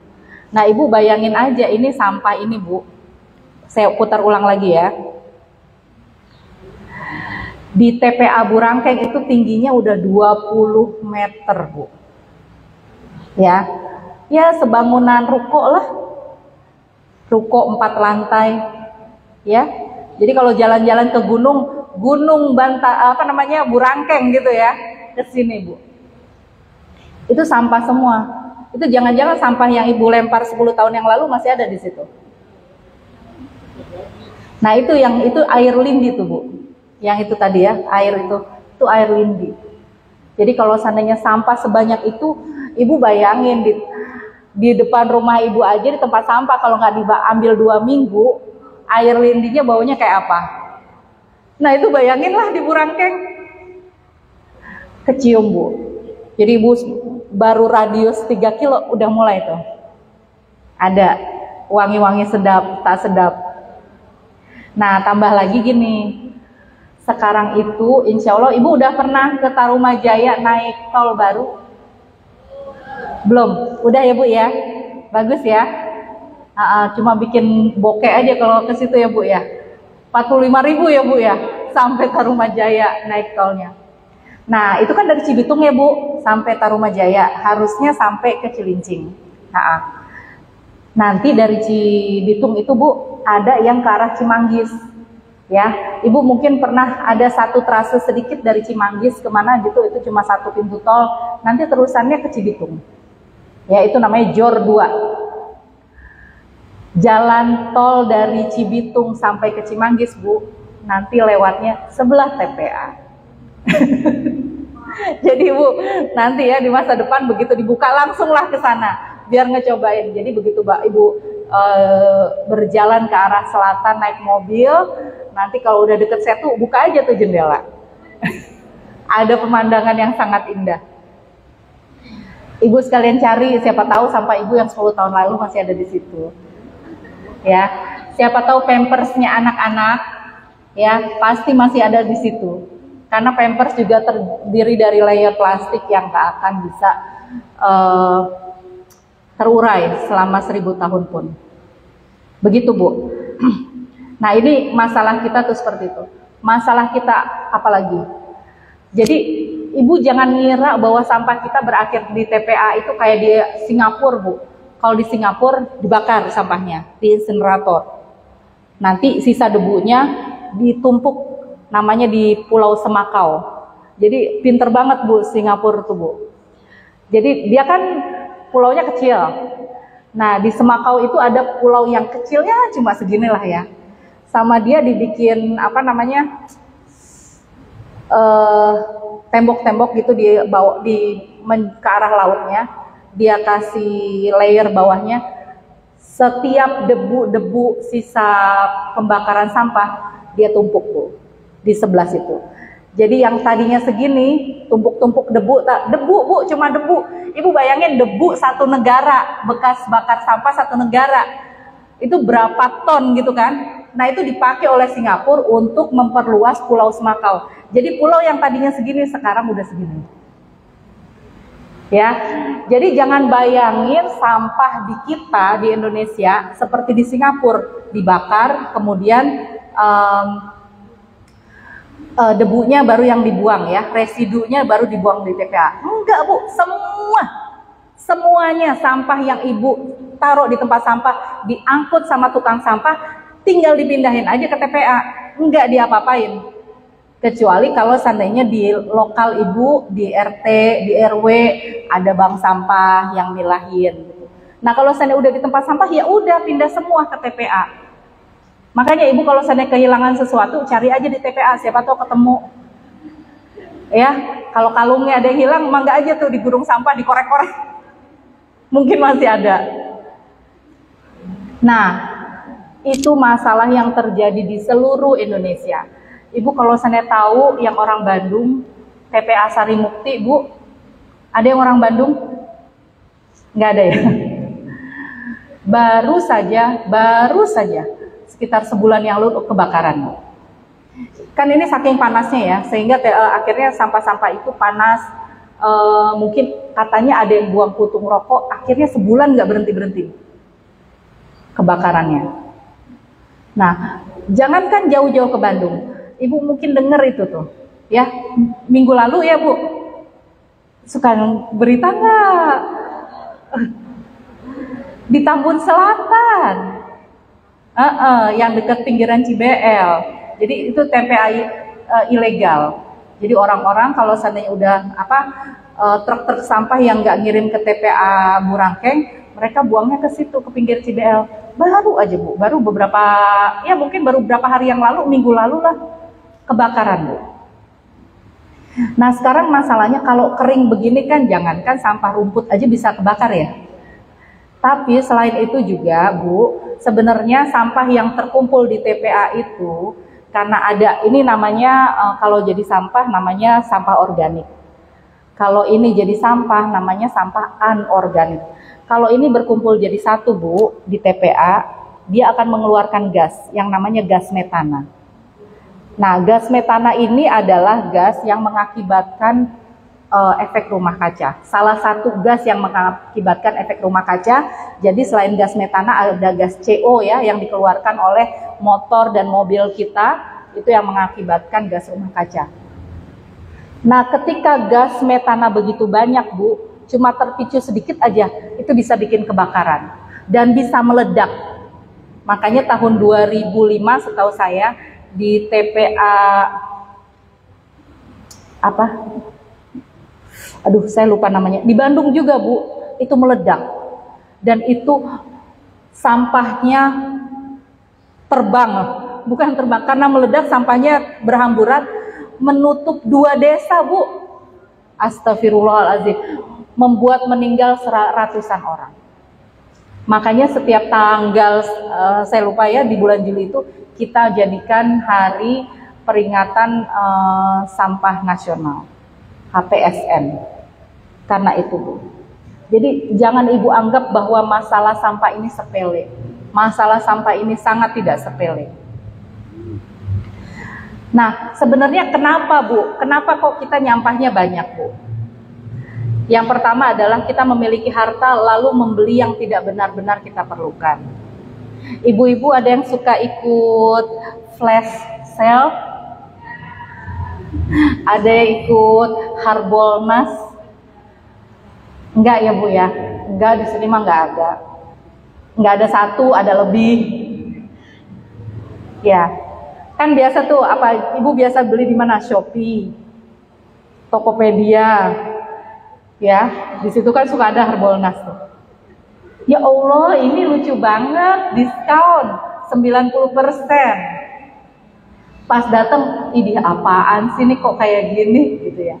Nah Ibu bayangin aja ini sampah ini Bu, saya putar ulang lagi ya. Di TPA Burangkeng itu tingginya udah 20 meter Bu. Ya sebangunan ruko lah. Ruko 4 lantai. Ya. Jadi kalau jalan-jalan ke gunung Burangkeng gitu ya, ke sini Bu. Itu sampah semua. Itu jangan-jangan sampah yang Ibu lempar 10 tahun yang lalu masih ada di situ. Nah, itu air lindi tuh Bu. Yang itu tadi ya, air itu air lindi. Jadi kalau seandainya sampah sebanyak itu, Ibu bayangin di depan rumah Ibu aja di tempat sampah kalau nggak diambil 2 minggu, air lindinya baunya kayak apa? Nah itu bayanginlah di Burangkeng, kecium Bu. Jadi Ibu baru radius 3 kilo udah mulai tuh ada wangi-wangi sedap, tak sedap. Nah tambah lagi gini, sekarang itu insya Allah Ibu udah pernah ke Tarumajaya naik tol baru? Belum? Udah ya Bu ya? Bagus ya? Cuma bikin bokeh aja kalau ke situ ya Bu ya? 45.000 ya Bu ya? Sampai Tarumajaya naik tolnya. Nah itu kan dari Cibitung ya Bu, sampai Tarumajaya, harusnya sampai ke Cilincing. Nanti dari Cibitung itu Bu, ada yang ke arah Cimanggis. Ya, Ibu mungkin pernah ada satu trase sedikit dari Cimanggis kemana gitu, itu cuma 1 pintu tol, nanti terusannya ke Cibitung. Ya, itu namanya JOR 2. Jalan tol dari Cibitung sampai ke Cimanggis Bu, nanti lewatnya sebelah TPA. Jadi Bu, nanti ya di masa depan begitu dibuka langsunglah ke sana biar ngecobain. Jadi begitu Ibu berjalan ke arah selatan naik mobil, nanti kalau udah deket Setu buka aja tuh jendela. Ada pemandangan yang sangat indah. Ibu sekalian cari, siapa tahu sampah Ibu yang 10 tahun lalu masih ada di situ. Ya, siapa tahu pampersnya anak-anak ya pasti masih ada di situ. Karena pampers juga terdiri dari layer plastik yang tak akan bisa terurai selama 1000 tahun pun. Begitu Bu. Nah ini masalah kita tuh seperti itu. Masalah kita apalagi? Jadi Ibu jangan ngira bahwa sampah kita berakhir di TPA itu kayak di Singapura Bu. Kalau di Singapura dibakar sampahnya di insinerator. Nanti sisa debunya ditumpuk namanya di Pulau Semakau. Jadi pinter banget Bu Singapura tuh Bu. Jadi dia kan pulaunya kecil. Nah di Semakau itu ada pulau yang kecilnya cuma segini lah ya. Sama dia dibikin tembok-tembok gitu ke arah lautnya. Dia kasih layer bawahnya. Setiap debu-debu sisa pembakaran sampah dia tumpuk Bu di sebelah situ. Jadi yang tadinya segini tumpuk-tumpuk debu Bu, cuma debu. Ibu bayangin debu satu negara, bekas bakar sampah satu negara. Itu berapa ton gitu kan? Nah itu dipakai oleh Singapura untuk memperluas Pulau Semakau. Jadi pulau yang tadinya segini sekarang udah segini. Ya, jadi jangan bayangin sampah di kita di Indonesia seperti di Singapura dibakar, kemudian debunya baru yang dibuang ya, residunya baru dibuang di TPA. Enggak Bu, semuanya sampah yang Ibu taruh di tempat sampah diangkut sama tukang sampah, tinggal dipindahin aja ke TPA, enggak diapa-apain. Kecuali kalau seandainya di lokal ibu, di RT, di RW ada bank sampah yang milahin. Nah kalau seandainya udah di tempat sampah ya udah pindah semua ke TPA. Makanya ibu kalau seandainya kehilangan sesuatu cari aja di TPA, siapa tahu ketemu. Ya, kalau kalungnya ada yang hilang, mangga aja tuh di gudang sampah dikorek-korek. Mungkin masih ada. Nah, itu masalah yang terjadi di seluruh Indonesia. Ibu kalau saya tahu yang orang Bandung, TPA Sari Mukti, Bu, ada yang orang Bandung? Nggak ada ya? Baru saja, sekitar sebulan yang lalu kebakaran. Kan ini saking panasnya ya, sehingga akhirnya sampah-sampah itu panas, mungkin katanya ada yang buang putung rokok, akhirnya sebulan nggak berhenti-berhenti kebakarannya. Nah, jangankan jauh-jauh ke Bandung, Ibu mungkin dengar itu tuh, ya minggu lalu ya Bu, suka berita nggak? Di Tambun Selatan, yang dekat pinggiran CBL, jadi itu TPA ilegal. Jadi orang-orang kalau seandainya udah truk-truk sampah yang nggak ngirim ke TPA Burangkeng, mereka buangnya ke situ, ke pinggir CBL. Baru aja Bu, baru beberapa, ya mungkin baru beberapa hari yang lalu, minggu lalu lah, kebakaran Bu. Nah sekarang masalahnya kalau kering begini kan, jangankan sampah rumput aja bisa kebakar ya. Tapi selain itu juga Bu, sebenarnya sampah yang terkumpul di TPA itu, karena ada, ini namanya kalau jadi sampah namanya sampah organik. Kalau ini jadi sampah namanya sampah anorganik. Kalau ini berkumpul jadi satu Bu, di TPA, dia akan mengeluarkan gas yang namanya gas metana. Nah, gas metana ini gas gas yang mengakibatkan efek rumah kaca. Salah satu gas yang mengakibatkan efek rumah kaca. Jadi selain gas metana ada gas CO ya yang dikeluarkan oleh motor dan mobil kita, itu yang mengakibatkan gas rumah kaca. Nah, ketika gas metana begitu banyak Bu, cuma terpicu sedikit aja, itu bisa bikin kebakaran dan bisa meledak. Makanya tahun 2005 setahu saya di TPA saya lupa namanya, di Bandung juga Bu, itu meledak dan itu sampahnya terbang, bukan terbang karena meledak, sampahnya berhamburan menutup 2 desa Bu. Astagfirullahaladzim, membuat meninggal ratusan orang. Makanya setiap tanggal saya lupa ya, di bulan Juli itu kita jadikan hari peringatan sampah nasional, HPSN, karena itu Bu. Jadi jangan Ibu anggap bahwa masalah sampah ini sepele. Masalah sampah ini sangat tidak sepele. Nah sebenarnya kenapa Bu? Kenapa kok kita nyampahnya banyak Bu? Yang pertama adalah kita memiliki harta lalu membeli yang tidak benar-benar kita perlukan. Ibu-ibu ada yang suka ikut flash sale, ada yang ikut Harbolnas. Enggak ya Bu ya? Enggak, di sini mah enggak ada. Enggak ada satu, ada lebih. Ya, kan biasa tuh Ibu biasa beli di mana? Shopee, Tokopedia. Ya, di situ kan suka ada Harbolnas tuh. Ya Allah, ini lucu banget, diskon 90%. Pas datang, ini apaan sih nih kok kayak gini gitu ya.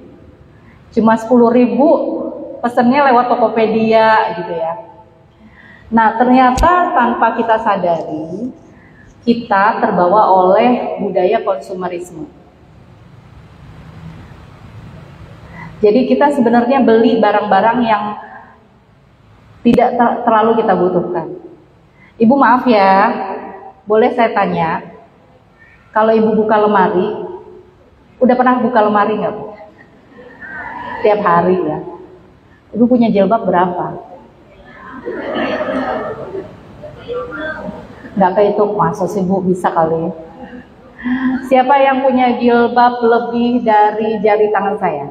Cuma 10.000, pesennya lewat Tokopedia gitu ya. Nah, ternyata tanpa kita sadari, kita terbawa oleh budaya konsumerisme. Jadi kita sebenarnya beli barang-barang yang tidak terlalu kita butuhkan. Ibu maaf ya, boleh saya tanya, kalau Ibu buka lemari, udah pernah buka lemari nggak Bu? Tiap hari ya. Ibu punya jilbab berapa? Nggak kehitung, masa sih Bu, bisa kali. Siapa yang punya jilbab lebih dari jari tangan saya?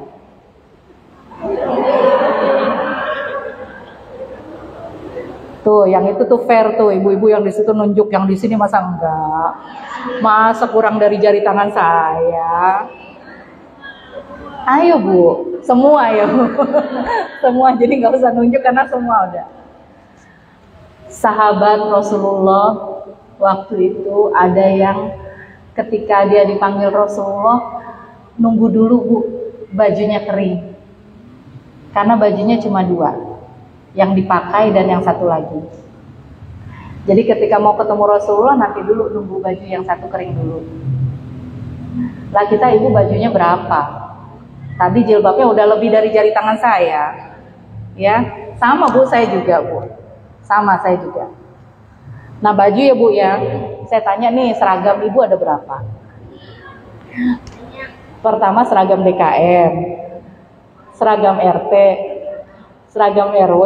Tuh, yang itu tuh fair tuh, ibu-ibu yang di situ nunjuk, yang di sini masa enggak? Masa kurang dari jari tangan saya? Ayo Bu, semua ya Bu. Semua, jadi nggak usah nunjuk karena semua udah. Sahabat Rasulullah waktu itu ada yang ketika dia dipanggil Rasulullah nunggu dulu Bu, bajunya kering. Karena bajunya cuma 2, yang dipakai dan yang satu lagi. Jadi ketika mau ketemu Rasulullah nanti dulu nunggu baju yang satu kering dulu. Lah kita ibu bajunya berapa? Tadi jilbabnya udah lebih dari jari tangan saya. Ya, sama Bu, saya juga Bu. Sama saya juga. Nah baju ya Bu ya, saya tanya nih seragam ibu ada berapa? Pertama seragam DKM, seragam RT, seragam RW.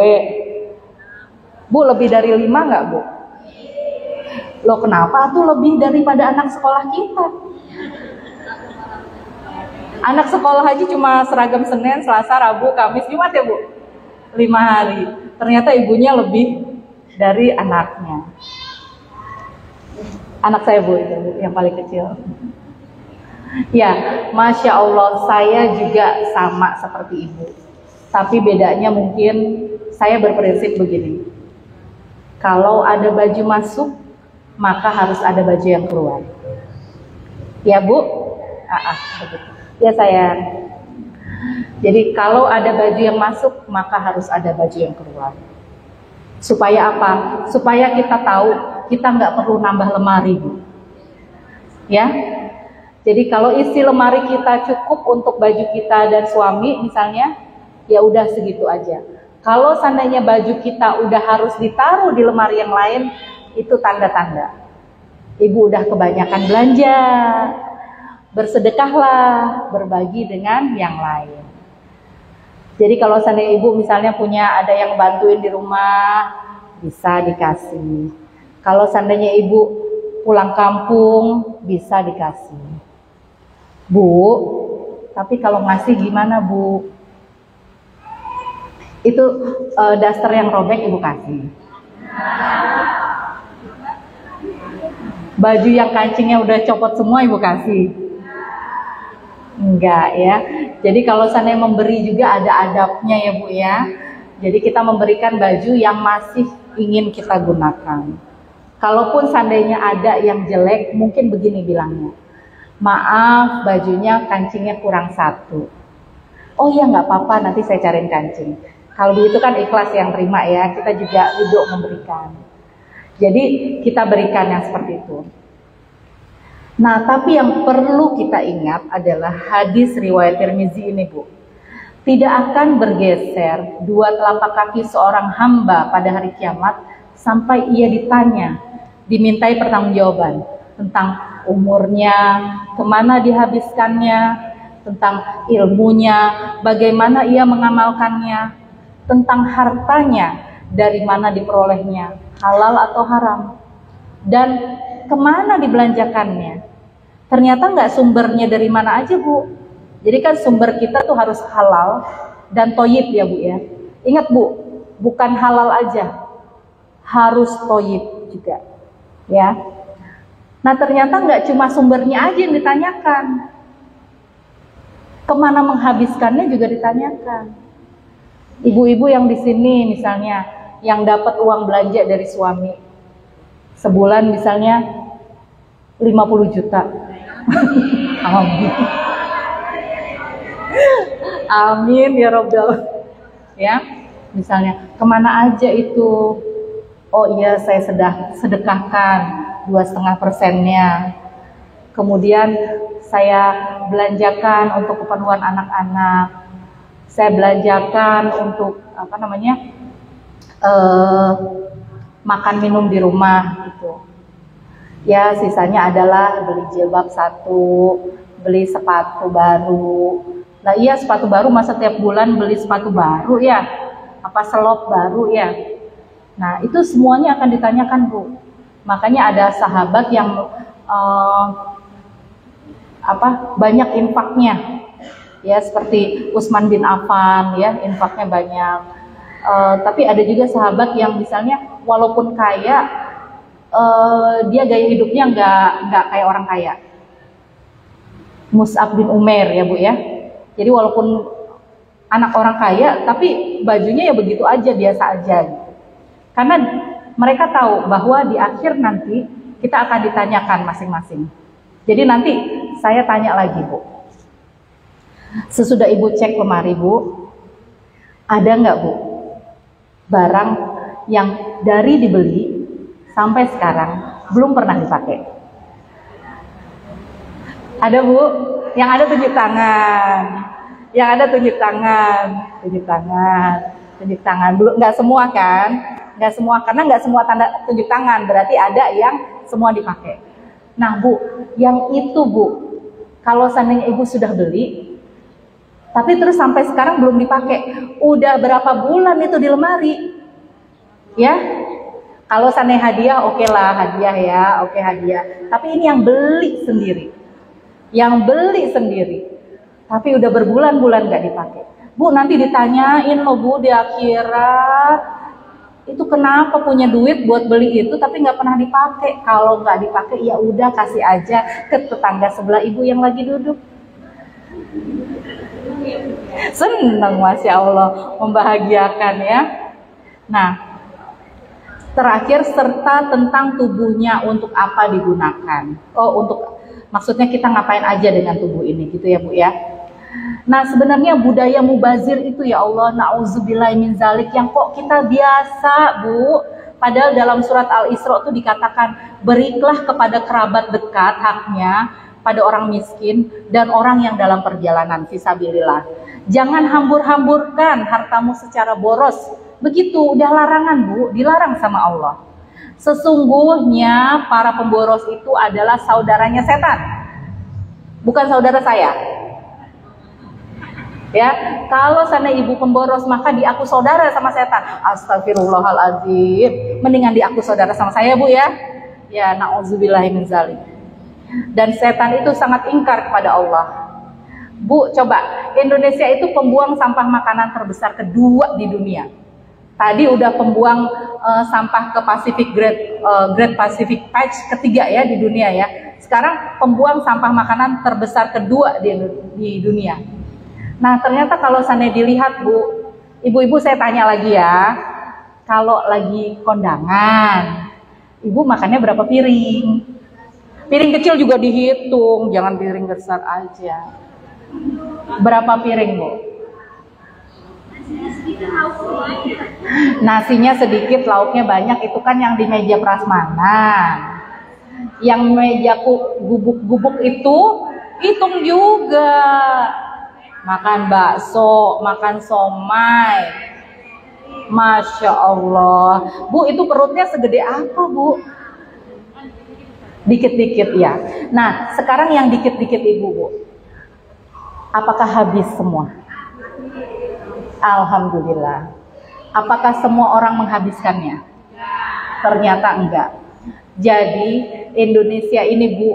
Bu lebih dari 5 nggak Bu? Loh kenapa tuh lebih daripada anak sekolah kita? Anak sekolah aja cuma seragam Senin, Selasa, Rabu, Kamis, Jumat ya Bu? 5 hari. Ternyata ibunya lebih dari anaknya. Anak saya Bu, itu Bu, yang paling kecil. Ya, Masya Allah, saya juga sama seperti ibu. Tapi bedanya mungkin saya berprinsip begini. Kalau ada baju masuk, maka harus ada baju yang keluar. Ya Bu? Begitu. Ya sayang. Jadi kalau ada baju yang masuk, maka harus ada baju yang keluar. Supaya apa? Supaya kita tahu kita nggak perlu nambah lemari Bu. Ya. Jadi kalau isi lemari kita cukup untuk baju kita dan suami misalnya, ya udah segitu aja. Kalau seandainya baju kita udah harus ditaruh di lemari yang lain, itu tanda-tanda ibu udah kebanyakan belanja. Bersedekahlah, berbagi dengan yang lain. Jadi kalau seandainya ibu misalnya punya ada yang bantuin di rumah, bisa dikasih. Kalau seandainya ibu pulang kampung, bisa dikasih. Bu, tapi kalau ngasih gimana Bu? Itu daster yang robek ibu kasih. Baju yang kancingnya udah copot semua ibu kasih. Enggak ya. Jadi kalau seandainya memberi juga ada adabnya ya Bu ya. Jadi kita memberikan baju yang masih ingin kita gunakan. Kalaupun seandainya ada yang jelek, mungkin begini bilangnya. Maaf, bajunya kancingnya kurang 1. Oh iya nggak apa-apa, nanti saya cariin kancing. Kalau begitu kan ikhlas yang terima ya. Kita juga duduk memberikan. Jadi kita berikan yang seperti itu. Nah, tapi yang perlu kita ingat adalah hadis riwayat Tirmizi ini, Bu. Tidak akan bergeser 2 telapak kaki seorang hamba pada hari kiamat sampai ia ditanya, dimintai pertanggungjawaban tentang umurnya, kemana dihabiskannya, tentang ilmunya, bagaimana ia mengamalkannya, tentang hartanya, dari mana diperolehnya, halal atau haram, dan kemana dibelanjakannya. Ternyata nggak sumbernya dari mana aja Bu. Jadi kan sumber kita tuh harus halal dan toyib ya Bu ya. Ingat Bu, bukan halal aja, harus toyib juga ya. Nah ternyata nggak cuma sumbernya aja yang ditanyakan, kemana menghabiskannya juga ditanyakan. Ibu-ibu yang di sini misalnya yang dapat uang belanja dari suami sebulan misalnya 50 juta. Amin. Amin ya Rabbal. Ya, misalnya kemana aja itu? Oh iya saya sedekahkan 2,5%-nya. Kemudian saya belanjakan untuk keperluan anak-anak. Saya belanjakan untuk makan minum di rumah gitu. Ya sisanya adalah beli jilbab 1, beli sepatu baru. Nah iya sepatu baru masa tiap bulan beli sepatu baru ya? Apa selop baru ya? Nah itu semuanya akan ditanyakan Bu. Makanya ada sahabat yang banyak infaknya. Ya seperti Utsman bin Affan ya, infaknya banyak. Tapi ada juga sahabat yang misalnya walaupun kaya, dia gaya hidupnya nggak kayak orang kaya. Mus'ab bin Umair ya Bu ya. Jadi walaupun anak orang kaya, tapi bajunya ya begitu aja, biasa aja. Karena mereka tahu bahwa di akhir nanti kita akan ditanyakan masing-masing. Jadi nanti saya tanya lagi, Bu. Sesudah Ibu cek lemari, Bu, ada nggak, Bu, barang yang dari dibeli sampai sekarang belum pernah dipakai? Ada, Bu? Yang ada tunjuk tangan. Yang ada tunjuk tangan. Tunjuk tangan. Tunjuk tangan. Belum, nggak semua kan? Nggak semua, karena nggak semua tanda tunjuk tangan. Berarti ada yang semua dipakai. Nah, Bu, yang itu, Bu, kalau seandainya Ibu sudah beli, tapi terus sampai sekarang belum dipakai, udah berapa bulan itu di lemari? Ya, kalau seandainya hadiah, oke lah hadiah ya, oke hadiah. Tapi ini yang beli sendiri. Yang beli sendiri, tapi udah berbulan-bulan nggak dipakai. Bu, nanti ditanyain loh, Bu, di akhirat, itu kenapa punya duit buat beli itu tapi nggak pernah dipakai? Kalau nggak dipakai ya udah kasih aja ke tetangga sebelah Ibu yang lagi duduk. Senang, Masya Allah, membahagiakan ya. Nah, terakhir, serta tentang tubuhnya untuk apa digunakan. Oh, untuk maksudnya kita ngapain aja dengan tubuh ini gitu ya, Bu ya. Nah, sebenarnya budaya mubazir itu ya Allah, na'udzubillahi min zalik, yang kok kita biasa, Bu. Padahal dalam surat Al-Isra itu dikatakan, berilah kepada kerabat dekat haknya, pada orang miskin dan orang yang dalam perjalanan fisabilillah. Jangan hambur-hamburkan hartamu secara boros. Begitu, udah larangan, Bu, dilarang sama Allah. Sesungguhnya para pemboros itu adalah saudaranya setan, bukan saudara saya. Ya, kalau sana ibu pemboros maka diaku saudara sama setan. Astagfirullahaladzim. Mendingan diaku saudara sama saya, Bu ya. Ya, na'udzubillahi min zalik. Dan setan itu sangat ingkar kepada Allah. Bu, coba, Indonesia itu pembuang sampah makanan terbesar kedua di dunia. Tadi udah pembuang sampah ke Pacific Great Pacific Patch ketiga ya di dunia ya. Sekarang pembuang sampah makanan terbesar kedua di dunia. Nah, ternyata kalau sana dilihat, Bu, ibu-ibu saya tanya lagi ya. Kalau lagi kondangan, Ibu makannya berapa piring? Piring kecil juga dihitung, jangan piring besar aja. Berapa piring, Bu? Nasinya sedikit, lauknya banyak, itu kan yang di meja prasmanan. Yang meja gubuk-gubuk itu hitung juga. Makan bakso, makan somai. Masya Allah. Bu, itu perutnya segede apa, Bu? Dikit-dikit ya. Nah, sekarang yang dikit-dikit Ibu, Bu, apakah habis semua? Alhamdulillah. Apakah semua orang menghabiskannya? Ternyata enggak. Jadi Indonesia ini, Bu,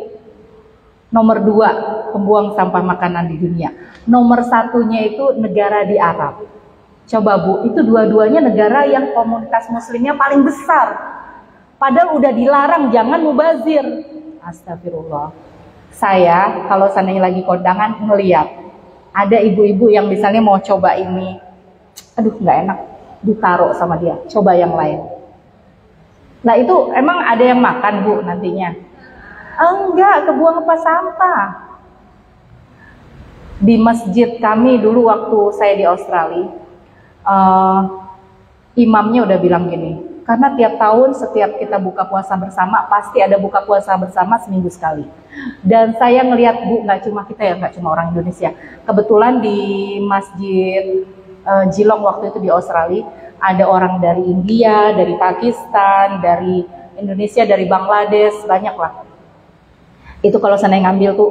nomor 2 pembuang sampah makanan di dunia. Nomor 1-nya itu negara di Arab. Coba, Bu, itu dua-duanya negara yang komunitas muslimnya paling besar. Padahal udah dilarang jangan mubazir. Astagfirullah. Saya kalau seandainya lagi kondangan ngeliat ada ibu-ibu yang misalnya mau coba ini, aduh nggak enak, ditaruh sama dia, coba yang lain. Nah, itu emang ada yang makan, Bu, nantinya? Enggak, kebuang apa sampah. Di masjid kami dulu waktu saya di Australia, imamnya udah bilang gini, karena tiap tahun setiap kita buka puasa bersama pasti ada buka puasa bersama seminggu sekali. Dan saya ngelihat, Bu, nggak cuma kita ya, nggak cuma orang Indonesia. Kebetulan di masjid Geelong waktu itu di Australia ada orang dari India, dari Pakistan, dari Indonesia, dari Bangladesh, banyak lah. Itu kalau saya ngambil tuh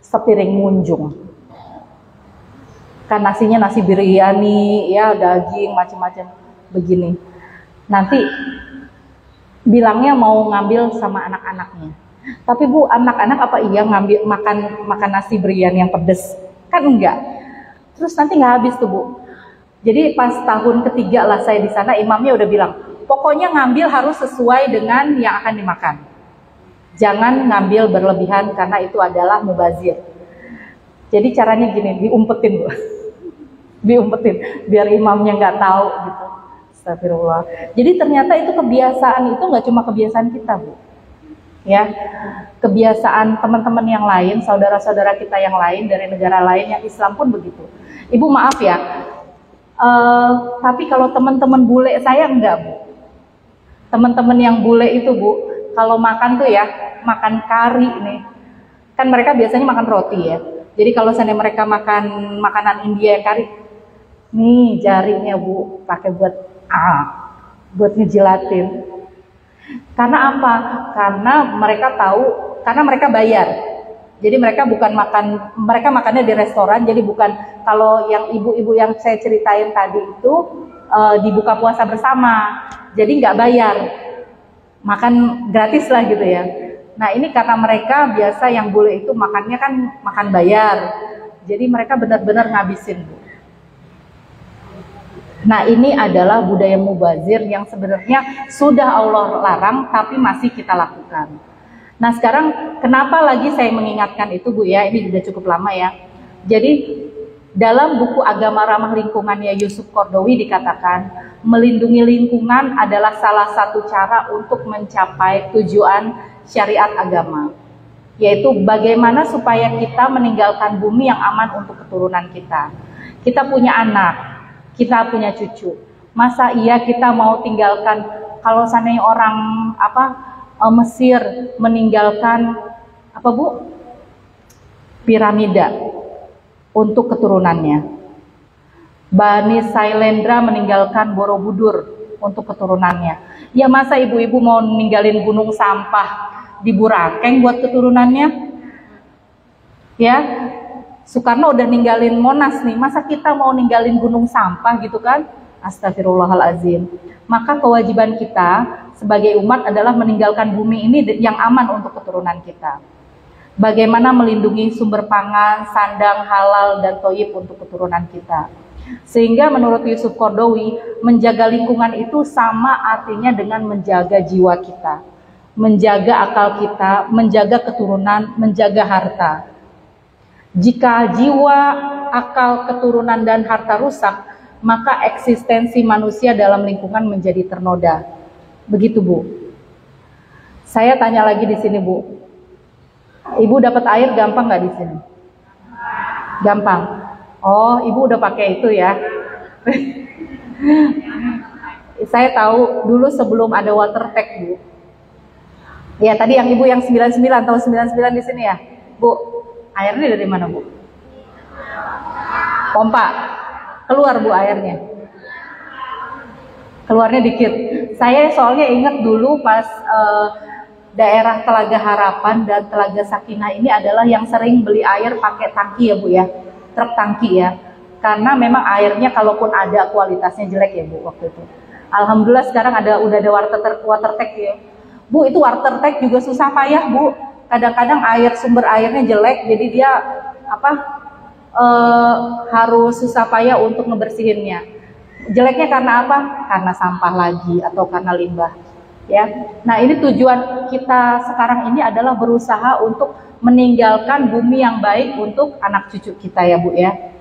sepiring munjung. Kan nasinya nasi biryani, ya daging macam-macam begini. Nanti bilangnya mau ngambil sama anak-anaknya. Tapi, Bu, anak-anak apa iya ngambil makan nasi biryani yang pedes? Kan enggak. Terus nanti nggak habis tuh, Bu. Jadi pas tahun ketiga lah saya di sana, imamnya udah bilang, pokoknya ngambil harus sesuai dengan yang akan dimakan. Jangan ngambil berlebihan karena itu adalah mubazir. Jadi caranya gini, diumpetin Bu. Diumpetin biar imamnya nggak tahu gitu. Astagfirullah. Jadi ternyata itu kebiasaan itu nggak cuma kebiasaan kita Bu. Ya, kebiasaan teman-teman yang lain, saudara-saudara kita yang lain dari negara lain yang Islam pun begitu. Ibu maaf ya, tapi kalau teman-teman bule saya enggak Bu. Teman-teman yang bule itu Bu, kalau makan tuh ya, makan kari nih. Kan mereka biasanya makan roti ya. Jadi kalau seandainya mereka makan makanan India kari, nih jarinya Bu pakai buat ngejilatin. Karena apa? Karena mereka tahu, karena mereka bayar. Jadi mereka bukan makan, mereka makannya di restoran. Jadi bukan kalau yang ibu-ibu yang saya ceritain tadi itu dibuka puasa bersama. Jadi nggak bayar, makan gratis lah gitu ya. Nah ini karena mereka biasa yang bule itu makannya kan makan bayar. Jadi mereka benar-benar ngabisin Bu. Nah ini adalah budaya mubazir yang sebenarnya sudah Allah larang tapi masih kita lakukan. Nah sekarang kenapa lagi saya mengingatkan itu Bu ya, ini sudah cukup lama ya. Jadi dalam buku Agama Ramah Lingkungannya Yusuf Qaradawi dikatakan melindungi lingkungan adalah salah satu cara untuk mencapai tujuan syariat agama. Yaitu bagaimana supaya kita meninggalkan bumi yang aman untuk keturunan kita. Kita punya anak. Kita punya cucu. Masa iya kita mau tinggalkan, kalau seandainya orang Mesir meninggalkan apa Bu? Piramida untuk keturunannya. Bani Sailendra meninggalkan Borobudur untuk keturunannya. Ya masa ibu-ibu mau ninggalin gunung sampah di Burakeng buat keturunannya? Ya. Soekarno udah ninggalin Monas nih, masa kita mau ninggalin gunung sampah gitu kan? Astagfirullahaladzim. Maka kewajiban kita sebagai umat adalah meninggalkan bumi ini yang aman untuk keturunan kita. Bagaimana melindungi sumber pangan, sandang, halal, dan thayyib untuk keturunan kita. Sehingga menurut Yusuf Qaradawi, menjaga lingkungan itu sama artinya dengan menjaga jiwa kita. Menjaga akal kita, menjaga keturunan, menjaga harta. Jika jiwa, akal, keturunan, dan harta rusak, maka eksistensi manusia dalam lingkungan menjadi ternoda. Begitu Bu. Saya tanya lagi di sini Bu. Ibu dapat air gampang nggak di sini? Gampang. Oh, Ibu udah pakai itu ya. Saya tahu dulu sebelum ada water tag Bu. Ya tadi yang Ibu yang 99 tahun 99 di sini ya, Bu. Airnya dari mana Bu? Pompa. Keluar Bu airnya. Keluarnya dikit. Saya soalnya ingat dulu pas daerah Telaga Harapan dan Telaga Sakinah ini adalah yang sering beli air pakai tangki ya Bu ya. Truk tangki ya. Karena memang airnya kalaupun ada kualitasnya jelek ya Bu waktu itu. Alhamdulillah sekarang udah ada water tag ya. Bu itu water tag juga susah payah Bu. Kadang-kadang sumber airnya jelek, jadi dia harus susah payah untuk ngebersihinnya. Jeleknya karena apa? Karena sampah lagi atau karena limbah. Ya, nah ini tujuan kita sekarang ini adalah berusaha untuk meninggalkan bumi yang baik untuk anak cucu kita ya Bu ya.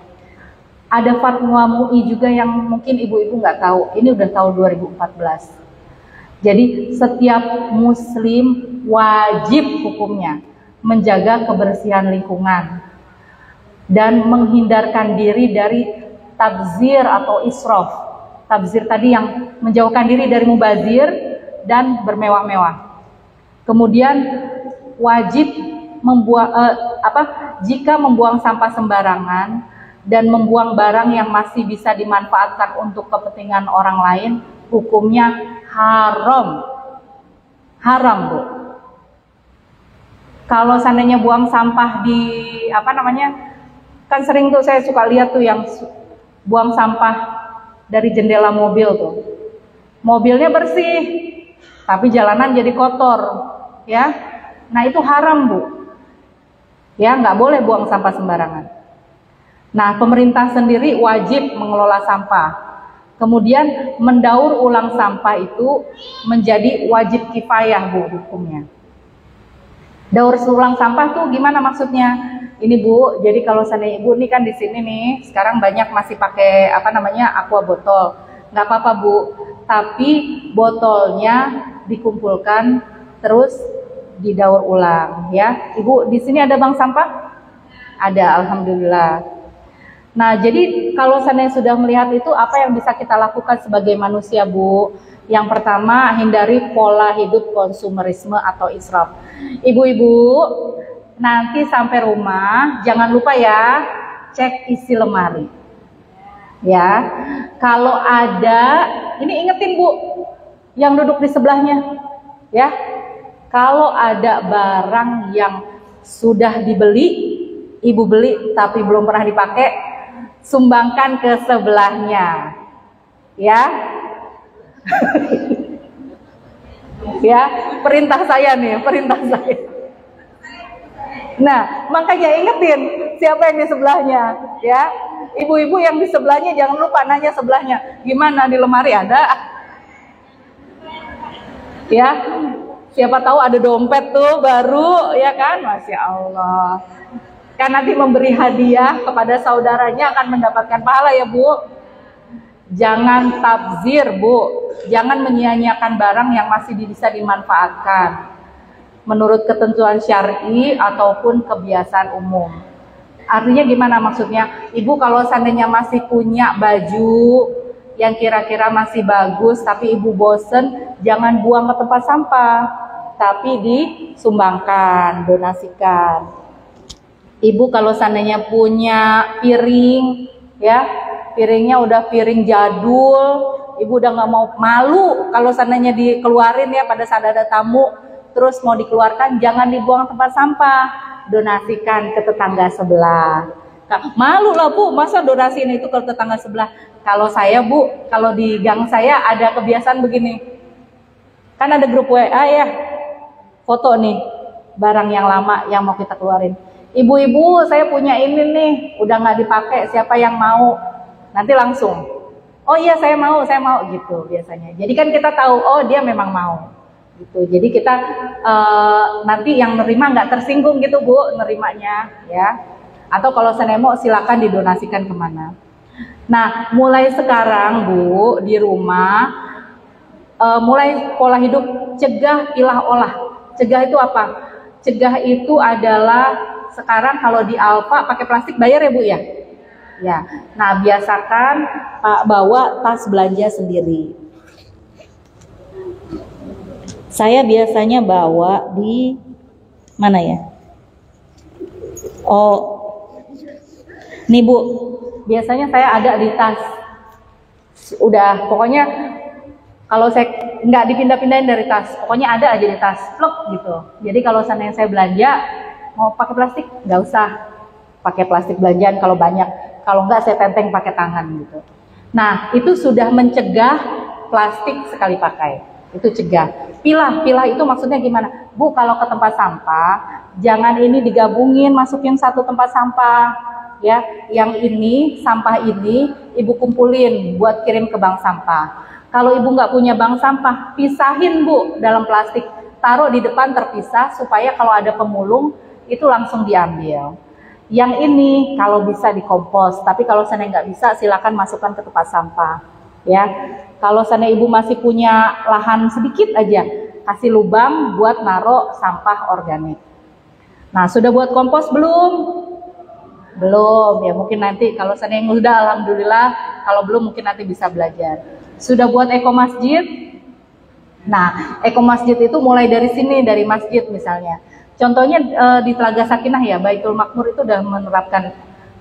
Ada fatwa MUI juga yang mungkin ibu-ibu nggak tahu. Ini udah tahun 2014. Jadi setiap muslim wajib hukumnya menjaga kebersihan lingkungan dan menghindarkan diri dari tabzir atau israf. Tabzir tadi yang menjauhkan diri dari mubazir dan bermewah-mewah. Kemudian wajib jika membuang sampah sembarangan dan membuang barang yang masih bisa dimanfaatkan untuk kepentingan orang lain, hukumnya haram. Haram Bu. Kalau seandainya buang sampah di kan sering tuh saya suka lihat tuh yang buang sampah dari jendela mobil tuh. Mobilnya bersih, tapi jalanan jadi kotor, ya. Nah itu haram Bu. Ya nggak boleh buang sampah sembarangan. Nah pemerintah sendiri wajib mengelola sampah. Kemudian mendaur ulang sampah itu menjadi wajib kifayah Bu hukumnya. Daur ulang sampah tuh gimana maksudnya? Ini Bu, jadi kalau seandainya Ibu nih kan di sini nih, sekarang banyak masih pakai apa namanya aqua botol. Nggak apa-apa Bu, tapi botolnya dikumpulkan terus didaur ulang ya. Ibu di sini ada bank sampah? Ada, alhamdulillah. Nah, jadi kalau seandainya sudah melihat itu, apa yang bisa kita lakukan sebagai manusia Bu? Yang pertama, hindari pola hidup konsumerisme atau israf. Ibu-ibu, nanti sampai rumah jangan lupa ya cek isi lemari ya. Kalau ada, ini ingetin Bu yang duduk di sebelahnya ya, kalau ada barang yang sudah dibeli, ibu beli tapi belum pernah dipakai, sumbangkan ke sebelahnya ya. Ya, perintah saya nih, perintah saya. Nah, makanya ingetin siapa yang di sebelahnya ya. Ibu-ibu yang di sebelahnya jangan lupa nanya sebelahnya, gimana di lemari ada? Ya, siapa tahu ada dompet tuh baru ya kan, Masya Allah. Kan nanti memberi hadiah kepada saudaranya akan mendapatkan pahala ya Bu. Jangan tabzir Bu, jangan menyia-nyiakan barang yang masih bisa dimanfaatkan menurut ketentuan syar'i ataupun kebiasaan umum. Artinya gimana maksudnya? Ibu kalau seandainya masih punya baju yang kira-kira masih bagus tapi ibu bosen, jangan buang ke tempat sampah, tapi disumbangkan, donasikan. Ibu kalau seandainya punya piring ya, piringnya udah piring jadul, ibu udah nggak mau, malu kalau seandainya dikeluarin ya pada saat ada tamu, terus mau dikeluarkan, jangan dibuang tempat sampah, donasikan ke tetangga sebelah. Malu lah Bu, masa donasiin itu ke tetangga sebelah. Kalau saya Bu, kalau di gang saya ada kebiasaan begini, kan ada grup WA ya, foto nih barang yang lama yang mau kita keluarin. Ibu-ibu, saya punya ini nih, udah nggak dipakai, siapa yang mau? Nanti langsung, oh iya saya mau gitu biasanya. Jadi kan kita tahu, oh dia memang mau gitu. Jadi kita nanti yang nerima nggak tersinggung gitu Bu, nerimanya ya. Atau kalau saya mau silakan didonasikan kemana. Nah, mulai sekarang Bu di rumah, mulai pola hidup cegah pilah olah. Cegah itu apa? Cegah itu adalah sekarang kalau di Alfa pakai plastik bayar ya Bu ya. Ya, nah biasakan Pak bawa tas belanja sendiri. Saya biasanya bawa di mana ya? Oh, nih Bu, biasanya saya ada di tas. Udah, pokoknya kalau saya nggak dipindah-pindahin dari tas, pokoknya ada aja di tas, pluk gitu. Jadi kalau seandainya saya belanja mau pakai plastik, nggak usah pakai plastik belanjaan kalau banyak. Kalau enggak saya tenteng pakai tangan gitu. Nah, itu sudah mencegah plastik sekali pakai. Itu cegah. Pilah itu maksudnya gimana? Bu, kalau ke tempat sampah, jangan ini digabungin, masukin satu tempat sampah. Ya, yang ini, sampah ini, ibu kumpulin buat kirim ke bank sampah. Kalau ibu nggak punya bank sampah, pisahin Bu dalam plastik. Taruh di depan terpisah, supaya kalau ada pemulung, itu langsung diambil. Yang ini kalau bisa dikompos, tapi kalau seandainya nggak bisa silakan masukkan ke tempat sampah ya. Kalau seandainya ibu masih punya lahan sedikit aja, kasih lubang buat naruh sampah organik. Nah, sudah buat kompos belum? Belum ya, mungkin nanti kalau seandainya udah alhamdulillah, kalau belum mungkin nanti bisa belajar. Sudah buat eko masjid? Nah, eko masjid itu mulai dari sini, dari masjid misalnya. Contohnya di Telaga Sakinah ya, Baitul Makmur itu udah menerapkan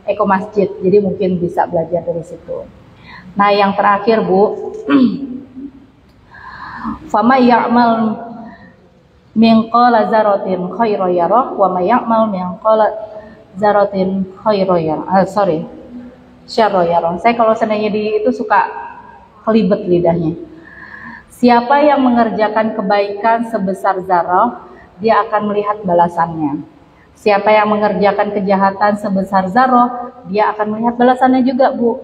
eko masjid, jadi mungkin bisa belajar dari situ. Nah, yang terakhir Bu, fama ya'mal min qala zaratin khairan yarah wa may ya'mal min qala zaratin khairan yarah. Syarra yarah. Saya kalau seandainya itu suka kelibet lidahnya. Siapa yang mengerjakan kebaikan sebesar zarah, dia akan melihat balasannya. Siapa yang mengerjakan kejahatan sebesar zarah, dia akan melihat balasannya juga Bu.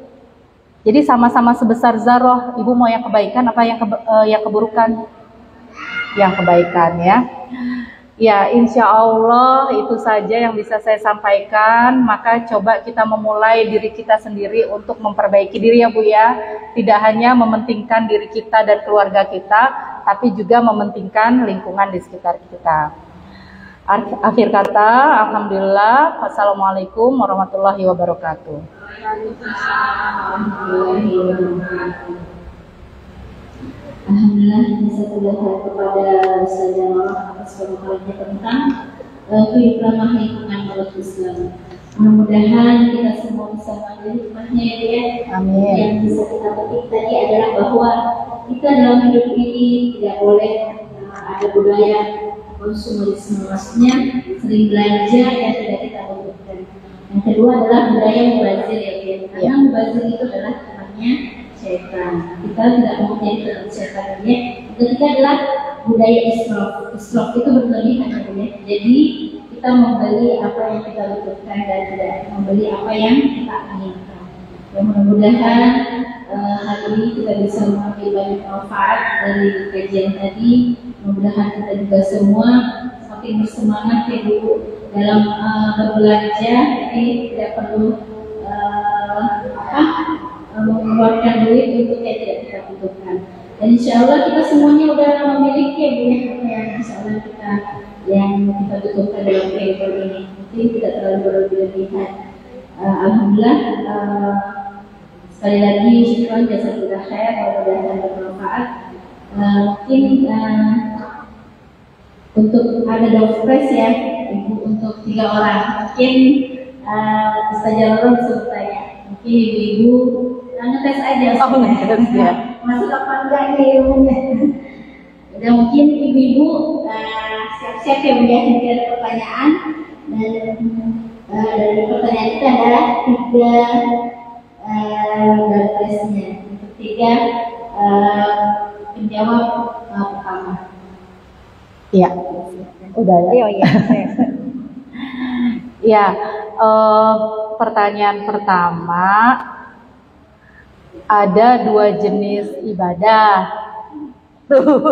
Jadi sama-sama sebesar zarah. Ibu mau yang kebaikan apa yang keburukan? Yang kebaikan ya. Ya, insya Allah itu saja yang bisa saya sampaikan. Maka coba kita memulai diri kita sendiri untuk memperbaiki diri ya Bu ya. Tidak hanya mementingkan diri kita dan keluarga kita, tapi juga mementingkan lingkungan di sekitar kita. Akhir kata, alhamdulillah. Wassalamualaikum warahmatullahi wabarakatuh.
Alhamdulillah bisa terlihat kepada saudara atas pemaparannya tentang kehidupan lingkungan menurut Islam. Mudah-mudahan kita semua bisa mengambil hikmahnya ya.
Amin.
Yang bisa kita petik tadi adalah bahwa kita dalam hidup ini tidak boleh ada budaya konsumerisme, maksudnya sering belanja yang tidak kita butuhkan. Yang kedua adalah budaya mubazir ya, karena mubazir itu adalah temannya setan. Kita tidak mau jadi teman setan ya. Yang ketiga adalah budaya israf. Israf itu berlebihan ya. Jadi kita membeli apa yang kita butuhkan dan tidak membeli apa yang kita inginkan. Ya, mudah-mudahan hari ini kita bisa mengambil banyak manfaat dari kajian tadi. Mudah-mudahan kita juga semua semakin bersemangat ya Bu dalam berbelanja. Jadi tidak perlu mengeluarkan duit untuk yang tidak kita butuhkan. Dan insya Allah kita semuanya udah memiliki ya Bu ya. Insya Allah kita yang kita butuhkan dalam kehidupan ini. Mungkin tidak terlalu berlebihan. Alhamdulillah. Sekali lagi syukur jazakallahu khair, mudah-mudahan bermanfaat. Mungkin untuk ada dompet ya Ibu untuk 3 orang. Mungkin Ustazah Loro bisa bertanya. Mungkin ibu-ibu ngetes aja.
Oh, ngetes ya.
Masuk apa enggak nih ilmunya? Dan mungkin ibu-ibu siap-siap ya menjadi ada pertanyaan. Dan dari pertanyaan itu ada 3 dari tesnya. Untuk 3 penjawab pertama.
Iya, udah ya.
Iya.
Ya, pertanyaan pertama, ada 2 jenis ibadah. Tuh.